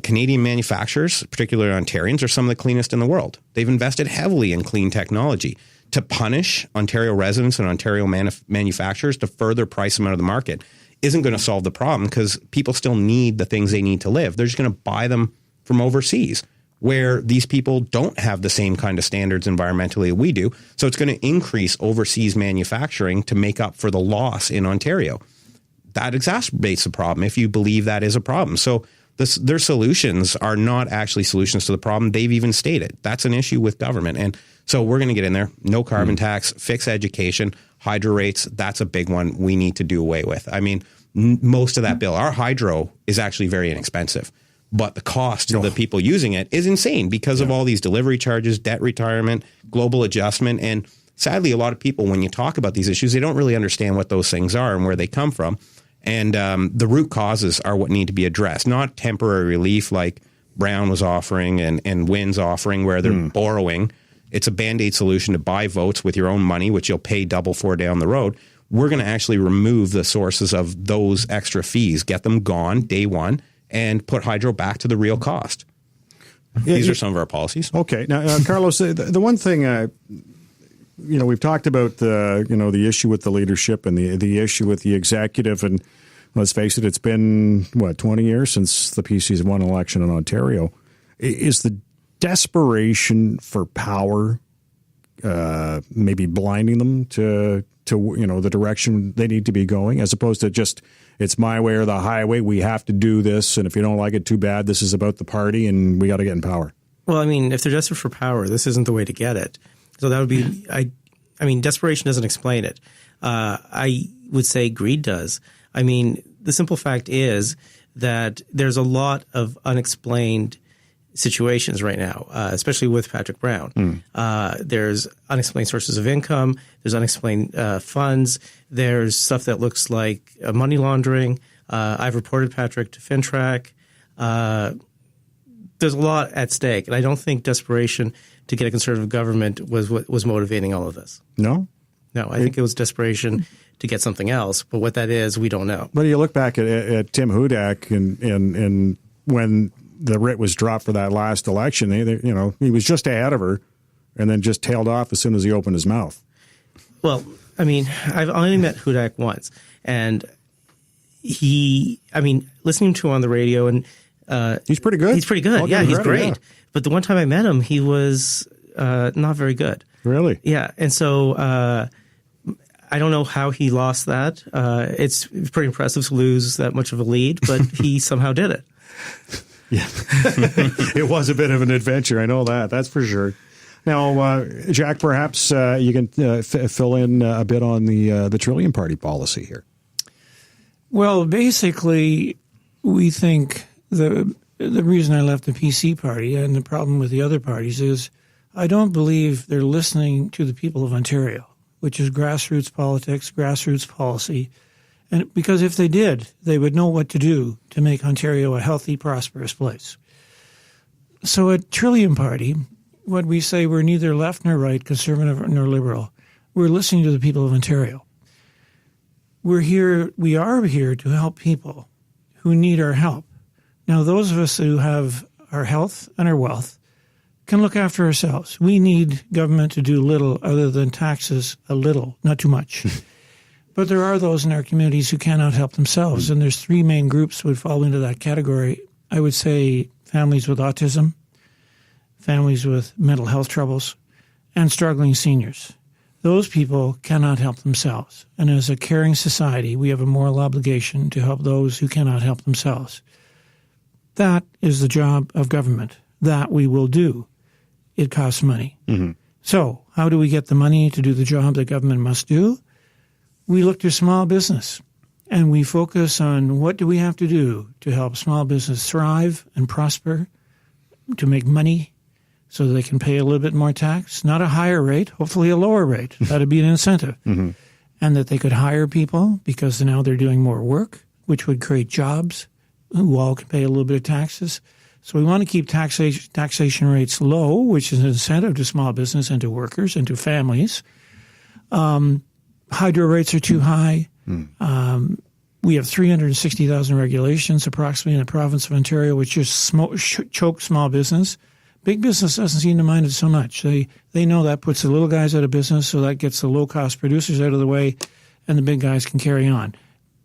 Speaker 7: Canadian manufacturers, particularly Ontarians, are some of the cleanest in the world. They've invested heavily in clean technology. To punish Ontario residents and Ontario manufacturers to further price them out of the market isn't going to solve the problem because people still need the things they need to live. They're just going to buy them from overseas where these people don't have the same kind of standards environmentally that we do. So it's going to increase overseas manufacturing to make up for the loss in Ontario. That exacerbates the problem if you believe that is a problem. So their solutions are not actually solutions to the problem they've even stated. That's an issue with government. And so we're going to get in there. No carbon tax, fix education, hydro rates. That's a big one we need to do away with. I mean, most of that bill, our hydro is actually very inexpensive, but the cost to the people using it is insane because of all these delivery charges, debt retirement, global adjustment. And sadly, a lot of people, when you talk about these issues, they don't really understand what those things are and where they come from. And the root causes are what need to be addressed, not temporary relief like Brown was offering and Wynn's offering where they're borrowing. It's a Band-Aid solution to buy votes with your own money, which you'll pay double for down the road. We're going to actually remove the sources of those extra fees, get them gone day one, and put hydro back to the real cost. These are some of our policies.
Speaker 1: Okay. Now, Carlos, the one thing, we've talked about the issue with the leadership and the issue with the executive, and let's face it, it's been 20 years since the PCs won an election in Ontario. Is the desperation for power maybe blinding them to the direction they need to be going, as opposed to just it's my way or the highway? We have to do this, and if you don't like it, too bad. This is about the party, and we got to get in power. Well,
Speaker 5: I mean, if they're desperate for power, this isn't the way to get it. So that would be, I mean, desperation doesn't explain it. I would say greed does. I mean, the simple fact is that there's a lot of unexplained situations right now, especially with Patrick Brown. There's unexplained sources of income. There's unexplained funds. There's stuff that looks like money laundering. I've reported Patrick to FinTrack. There's a lot at stake, and I don't think desperation to get a Conservative government was what was motivating all of this.
Speaker 1: No?
Speaker 5: No, I think it was desperation to get something else, but what that is, we don't know.
Speaker 1: But you look back at Tim Hudak and when the writ was dropped for that last election, he was just ahead of her and then just tailed off as soon as he opened his mouth.
Speaker 5: Well, I mean, I've only met Hudak once, and listening to him on the radio, and
Speaker 1: he's pretty good.
Speaker 5: He's pretty good.
Speaker 1: I'll
Speaker 5: Yeah,
Speaker 1: give him
Speaker 5: he's
Speaker 1: credit,
Speaker 5: great.
Speaker 1: yeah.
Speaker 5: But the one time I met him, he was not very good.
Speaker 1: Really?
Speaker 5: Yeah, and so I don't know how he lost that. It's pretty impressive to lose that much of a lead, but he somehow did it.
Speaker 1: Yeah, it was a bit of an adventure. I know that. That's for sure. Now, Jack, perhaps you can fill in a bit on the Trillium Party policy here.
Speaker 6: Well, basically, we think the reason I left the PC party and the problem with the other parties is I don't believe they're listening to the people of Ontario, which is grassroots politics, grassroots policy. And because if they did, they would know what to do to make Ontario a healthy, prosperous place. So at Trillium Party, what we say, we're neither left nor right, conservative nor liberal. We're listening to the people of Ontario. We are here to help people who need our help. Now, those of us who have our health and our wealth can look after ourselves. We need government to do little other than taxes a little, not too much. But there are those in our communities who cannot help themselves, and there's three main groups would fall into that category. I would say families with autism, families with mental health troubles, and struggling seniors. Those people cannot help themselves. And as a caring society, we have a moral obligation to help those who cannot help themselves. That is the job of government. That we will do. It costs money. Mm-hmm. So how do we get the money to do the job that government must do? We look to small business, and we focus on what do we have to do to help small business thrive and prosper, to make money so that they can pay a little bit more tax, not a higher rate, hopefully a lower rate. That would be an incentive. Mm-hmm. And that they could hire people because now they're doing more work, which would create jobs who all can pay a little bit of taxes. So we want to keep taxation rates low, which is an incentive to small business and to workers and to families. Hydro rates are too high. We have 360,000 regulations approximately in the province of Ontario, which just choke small business. Big business doesn't seem to mind it so much. They know that puts the little guys out of business, so that gets the low-cost producers out of the way, and the big guys can carry on.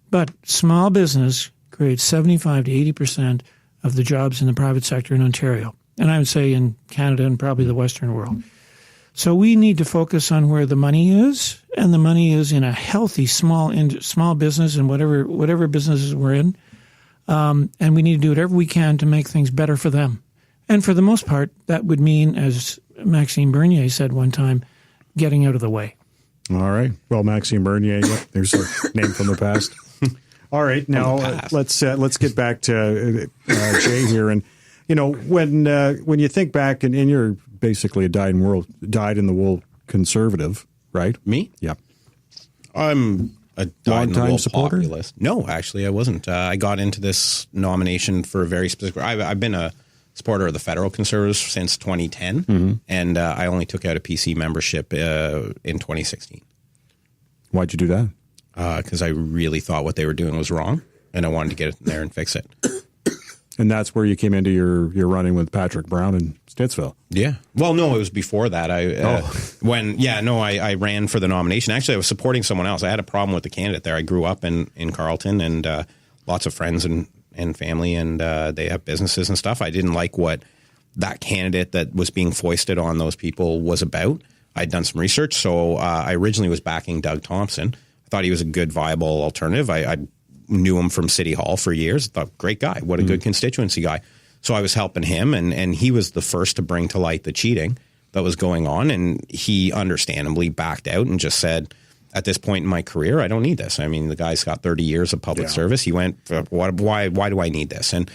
Speaker 6: But small business creates 75 to 80% of the jobs in the private sector in Ontario, and I would say in Canada and probably the Western world. So we need to focus on where the money is, and the money is in a healthy small business and whatever businesses we're in, and we need to do whatever we can to make things better for them. And for the most part, that would mean, as Maxime Bernier said one time, getting out of the way.
Speaker 1: All right. Well, Maxime Bernier, there's a name from the past. All right. Now let's get back to Jay here. And when you think back, and you're basically a dyed in the wool conservative, right?
Speaker 7: Me?
Speaker 1: Yeah.
Speaker 7: I'm a
Speaker 1: long-time supporter.
Speaker 7: Populist. No, actually, I wasn't. I got into this nomination for a very specific. I've been a supporter of the federal Conservatives since 2010, and I only took out a PC membership in 2016.
Speaker 1: Why'd you do that?
Speaker 7: Because I really thought what they were doing was wrong, and I wanted to get in there and fix it.
Speaker 1: And that's where you came into your running with Patrick Brown in Stittsville.
Speaker 7: Yeah. Well, no, it was before that. I ran for the nomination. Actually, I was supporting someone else. I had a problem with the candidate there. I grew up in Carleton, and lots of friends and family, and they have businesses and stuff. I didn't like what that candidate that was being foisted on those people was about. I'd done some research, so I originally was backing Doug Thompson. I thought he was a good, viable alternative. I knew him from City Hall for years. Thought, great guy. What a good constituency guy. So I was helping him, and he was the first to bring to light the cheating that was going on, and he understandably backed out and just said, at this point in my career, I don't need this. I mean, the guy's got 30 years of public service. He went, why do I need this? And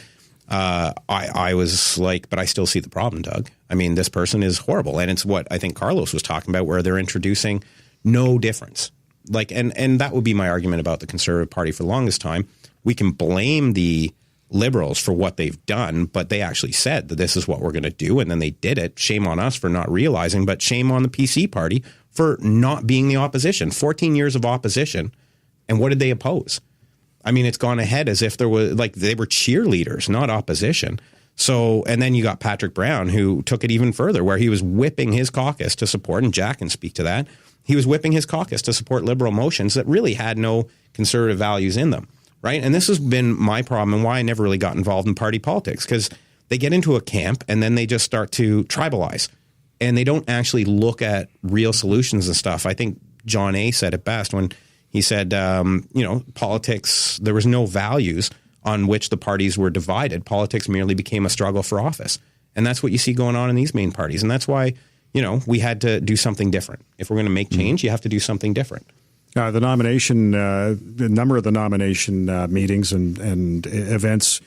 Speaker 7: I was like, but I still see the problem, Doug. I mean, this person is horrible. And it's what I think Carlos was talking about, where they're introducing no difference. Like, and that would be my argument about the Conservative Party for the longest time. We can blame the Liberals for what they've done, but they actually said that this is what we're going to do, and then they did it. Shame on us for not realizing, but shame on the PC party for not being the opposition. 14 years of opposition, and what did they oppose? I mean, it's gone ahead as if there was, like, they were cheerleaders, not opposition. So, and then you got Patrick Brown, who took it even further, where he was whipping his caucus to support, and Jack can speak to that, he was whipping his caucus to support Liberal motions that really had no conservative values in them. Right. And this has been my problem and why I never really got involved in party politics, because they get into a camp and then they just start to tribalize and they don't actually look at real solutions and stuff. I think John A. said it best when he said, politics, there was no values on which the parties were divided. Politics merely became a struggle for office. And that's what you see going on in these main parties. And that's why, we had to do something different. If we're going to make change, you have to do something different.
Speaker 1: The number of the nomination meetings and events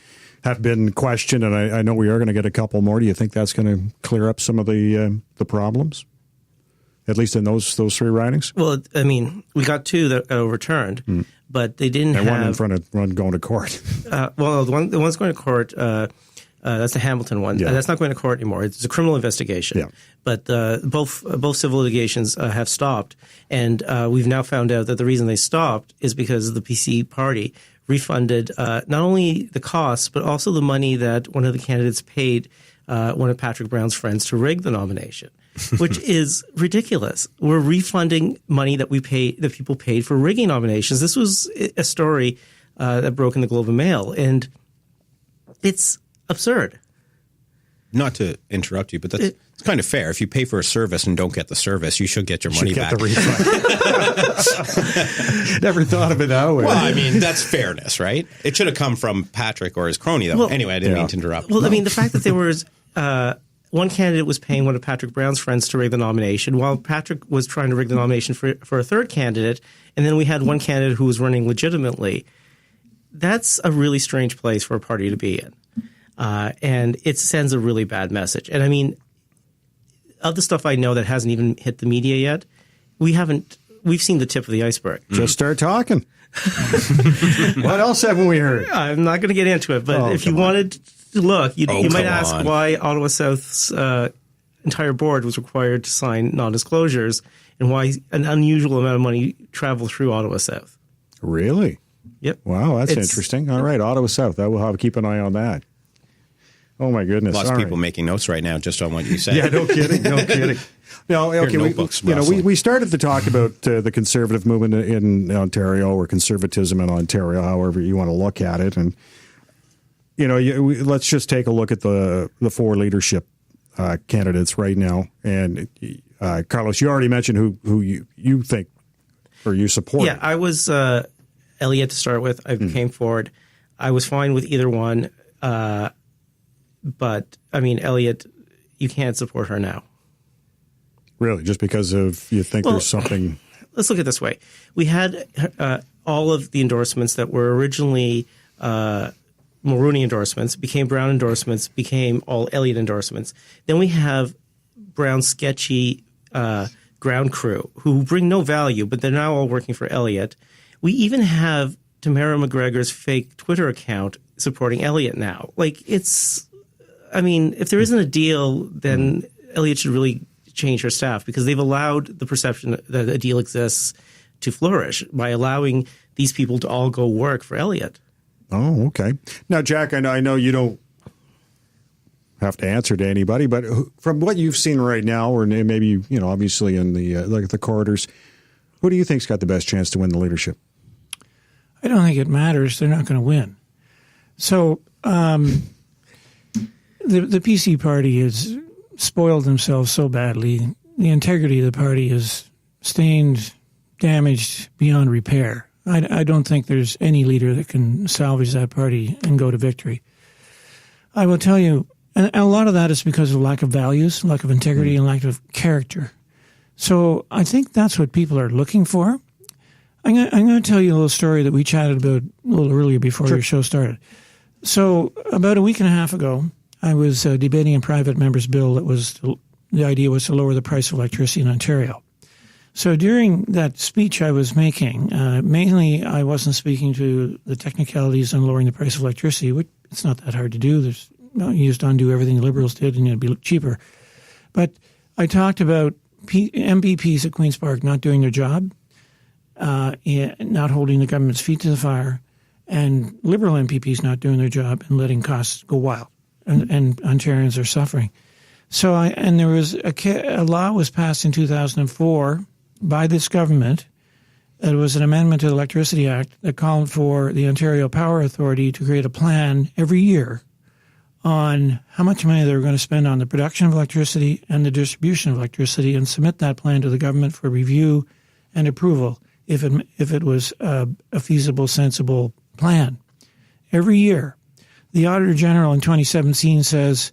Speaker 1: have been questioned, and I know we are going to get a couple more. Do you think that's going to clear up some of the problems, at least in those three ridings?
Speaker 5: Well, I mean, we got two that overturned, but they didn't have
Speaker 1: one in front of one going to court.
Speaker 5: The one's going to court. That's the Hamilton one.
Speaker 1: Yeah.
Speaker 5: That's not going to court anymore. It's a criminal investigation. Yeah. But both civil litigations have stopped, and we've now found out that the reason they stopped is because the PC party refunded not only the costs but also the money that one of the candidates paid one of Patrick Brown's friends to rig the nomination, which is ridiculous. We're refunding money that people paid for rigging nominations. This was a story that broke in the Globe and Mail, and it's absurd.
Speaker 7: Not to interrupt you, but it's kind of fair. If you pay for a service and don't get the service, you should get your money back.
Speaker 1: The refund. Never thought of it that way.
Speaker 7: Well, I mean, that's fairness, right? It should have come from Patrick or his crony, though. Well, anyway, I didn't mean to interrupt.
Speaker 5: Well, I mean, the fact that there was one candidate was paying one of Patrick Brown's friends to rig the nomination, while Patrick was trying to rig the nomination for a third candidate, and then we had one candidate who was running legitimately. That's a really strange place for a party to be in. And it sends a really bad message. And I mean, of the stuff I know that hasn't even hit the media yet, we've seen the tip of the iceberg.
Speaker 1: Just start talking. What else haven't we heard?
Speaker 5: I'm not going to get into it, but if you wanted to look, you might ask why Ottawa South's entire board was required to sign non-disclosures and why an unusual amount of money traveled through Ottawa South.
Speaker 1: Really?
Speaker 5: Yep.
Speaker 1: Wow, that's interesting. All right, Ottawa South. I will have to keep an eye on that. Oh, my goodness.
Speaker 7: Lots of people making notes right now just on what you said.
Speaker 1: Yeah, no kidding. No kidding. No, okay. We started to talk about the conservative movement in Ontario, or conservatism in Ontario, however you want to look at it. And, let's just take a look at the four leadership candidates right now. And, Carlos, you already mentioned who you think or you support.
Speaker 5: Yeah, I was Elliott to start with. I came forward. I was fine with either one. But, I mean, Elliott, you can't support her now.
Speaker 1: Really? Just because you think there's something?
Speaker 5: Let's look at it this way. We had all of the endorsements that were originally Mulroney endorsements, became Brown endorsements, became all Elliott endorsements. Then we have Brown's sketchy ground crew who bring no value, but they're now all working for Elliott. We even have Tamara McGregor's fake Twitter account supporting Elliott now. Like, if there isn't a deal, then Elliott should really change her staff, because they've allowed the perception that a deal exists to flourish by allowing these people to all go work for Elliott.
Speaker 1: Oh, okay. Now, Jack, I know you don't have to answer to anybody, but from what you've seen right now, or maybe, obviously in the corridors, who do you think's got the best chance to win the leadership?
Speaker 6: I don't think it matters. They're not going to win. So, The PC party has spoiled themselves so badly. The integrity of the party is stained, damaged beyond repair. I don't think there's any leader that can salvage that party and go to victory. I will tell you, and a lot of that is because of lack of values, lack of integrity, and lack of character. So I think that's what people are looking for. I'm going to tell you a little story that we chatted about a little earlier before your show started. So about a week and a half ago, I was debating a private member's bill the idea was to lower the price of electricity in Ontario. So during that speech I was making, mainly I wasn't speaking to the technicalities on lowering the price of electricity, which it's not that hard to do. You just undo everything the Liberals did and it'd be cheaper. But I talked about MPPs at Queen's Park not doing their job, not holding the government's feet to the fire, and Liberal MPPs not doing their job and letting costs go wild. And Ontarians are suffering. So there was a law was passed in 2004 by this government. It was an amendment to the Electricity Act that called for the Ontario Power Authority to create a plan every year on how much money they were going to spend on the production of electricity and the distribution of electricity, and submit that plan to the government for review and approval if it was a feasible, sensible plan. Every year. The Auditor General in 2017 says,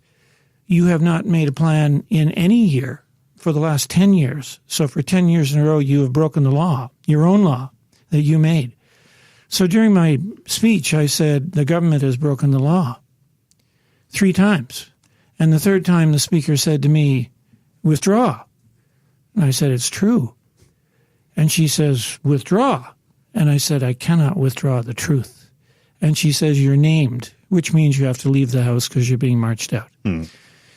Speaker 6: you have not made a plan in any year for the last 10 years. So for 10 years in a row, you have broken the law, your own law that you made. So during my speech, I said, the government has broken the law 3 times. And the third time, the speaker said to me, withdraw. And I said, it's true. And she says, withdraw. And I said, I cannot withdraw the truth. And she says, you're named, which means you have to leave the house because you're being marched out.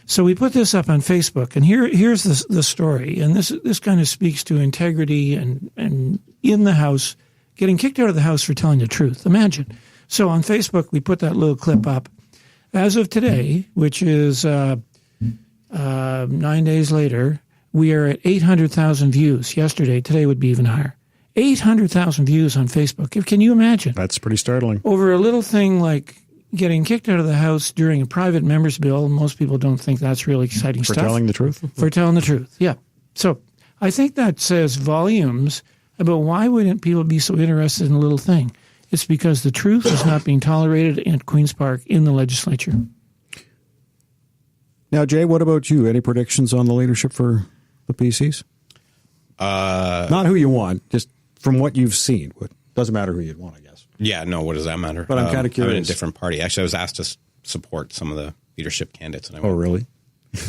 Speaker 6: So we put this up on Facebook, and here's the story. And this kind of speaks to integrity and in the house, getting kicked out of the house for telling the truth. Imagine. So on Facebook, we put that little clip up. As of today, which is 9 days later, we are at 800,000 views. Yesterday, today would be even higher. 800,000 views on Facebook. Can you imagine?
Speaker 1: That's pretty startling.
Speaker 6: Over a little thing like getting kicked out of the house during a private member's bill. Most people don't think that's really exciting stuff.
Speaker 1: For telling the truth?
Speaker 6: For telling the truth, yeah. So I think that says volumes about why wouldn't people be so interested in a little thing. It's because the truth is not being tolerated at Queen's Park in the legislature.
Speaker 1: Now, Jay, what about you? Any predictions on the leadership for the PCs? Not who you want, just from what you've seen. It doesn't matter who you'd want, I guess.
Speaker 7: Yeah, no, what does that matter?
Speaker 1: But I'm kind of curious.
Speaker 7: I'm in a different party. Actually, I was asked to support some of the leadership candidates. And I went,
Speaker 1: really?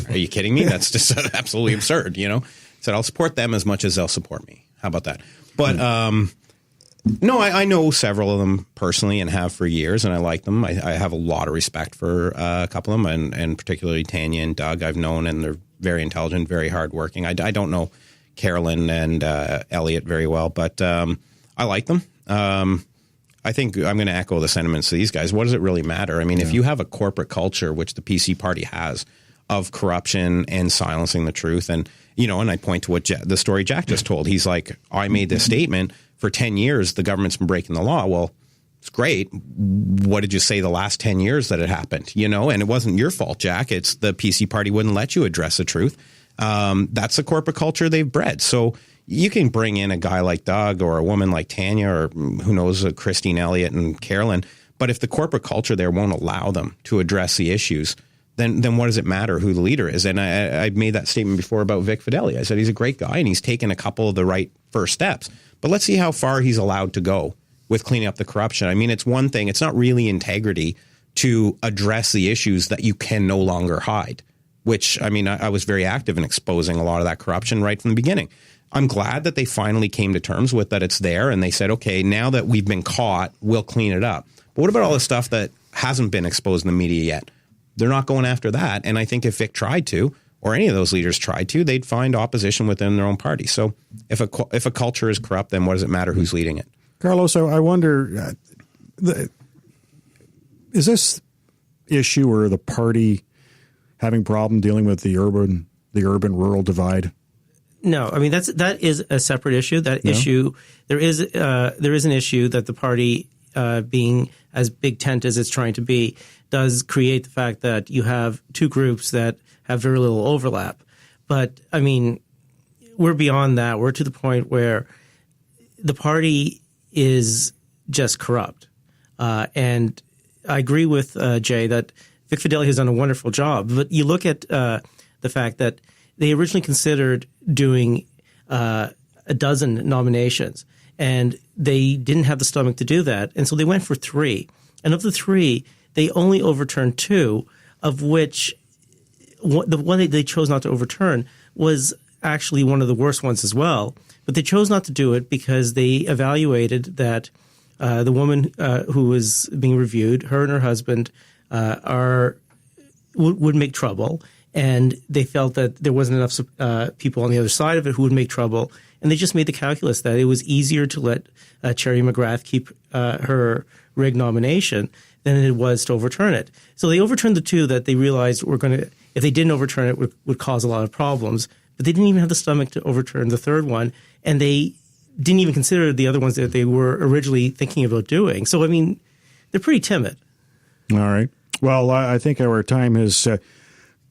Speaker 7: Are you kidding me? That's just absolutely absurd, you know? Said I'll support them as much as they'll support me. How about that? But no, I know several of them personally and have for years, and I like them. I have a lot of respect for a couple of them, and particularly Tanya and Doug I've known, and they're very intelligent, very hardworking. I don't know Carolyn and Elliot very well, but I like them. I think I'm going to echo the sentiments of these guys. What does it really matter? I mean, if you have a corporate culture, which the PC party has, of corruption and silencing the truth, and I point to what the story Jack just told. He's like, I made this statement for 10 years. The government's been breaking the law. Well, it's great. What did you say the last 10 years that it happened? And it wasn't your fault, Jack. It's the PC party wouldn't let you address the truth. That's the corporate culture they've bred. So you can bring in a guy like Doug or a woman like Tanya or who knows, Christine Elliott and Carolyn. But if the corporate culture there won't allow them to address the issues, then what does it matter who the leader is? And I made that statement before about Vic Fideli. I said he's a great guy and he's taken a couple of the right first steps. But let's see how far he's allowed to go with cleaning up the corruption. I mean, it's one thing. It's not really integrity to address the issues that you can no longer hide, which, I mean, I was very active in exposing a lot of that corruption right from the beginning. I'm glad that they finally came to terms with that it's there, and they said, okay, now that we've been caught, we'll clean it up. But what about all the stuff that hasn't been exposed in the media yet? They're not going after that, and I think if Vic tried to, or any of those leaders tried to, they'd find opposition within their own party. So if a culture is corrupt, then what does it matter who's leading it?
Speaker 1: Carlos, I wonder, is this issue or the party having problem dealing with the urban-rural divide?
Speaker 5: No, I mean that is a separate issue. That issue, there is an issue that the party, being as big tent as it's trying to be, does create the fact that you have two groups that have very little overlap. But I mean, we're beyond that. We're to the point where the party is just corrupt, and I agree with Jay that Vic Fideli has done a wonderful job. But you look at the fact that they originally considered doing a dozen nominations. And they didn't have the stomach to do that. And so they went for 3. And of the 3, they only overturned 2, of which the one that they chose not to overturn was actually one of the worst ones as well. But they chose not to do it because they evaluated that the woman who was being reviewed, her and her husband, would make trouble. And they felt that there wasn't enough people on the other side of it who would make trouble. And they just made the calculus that it was easier to let Cherry McGrath keep her Rig nomination than it was to overturn it. So they overturned the 2 that they realized were going to, if they didn't overturn it, would cause a lot of problems. But they didn't even have the stomach to overturn the 3rd one. And they didn't even consider the other ones that they were originally thinking about doing. So, I mean, they're pretty timid.
Speaker 1: All right. Well, I think our time has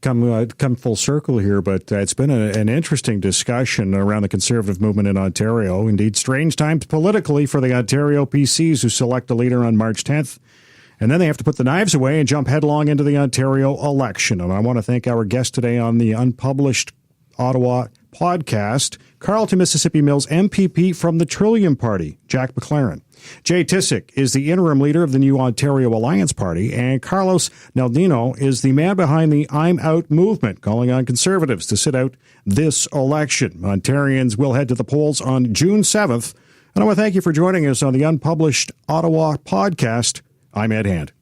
Speaker 1: come full circle here, but it's been an interesting discussion around the Conservative movement in Ontario. Indeed, strange times politically for the Ontario PCs who select a leader on March 10th. And then they have to put the knives away and jump headlong into the Ontario election. And I want to thank our guest today on the Unpublished Ottawa podcast, Carleton, Mississippi Mills MPP from the Trillium Party, Jack MacLaren. Jay Tysick is the interim leader of the new Ontario Alliance Party, and Carlos Naldinho is the man behind the I'm Out movement, calling on Conservatives to sit out this election. Ontarians will head to the polls on June 7th. And I want to thank you for joining us on the Unpublished Ottawa podcast. I'm Ed Hand.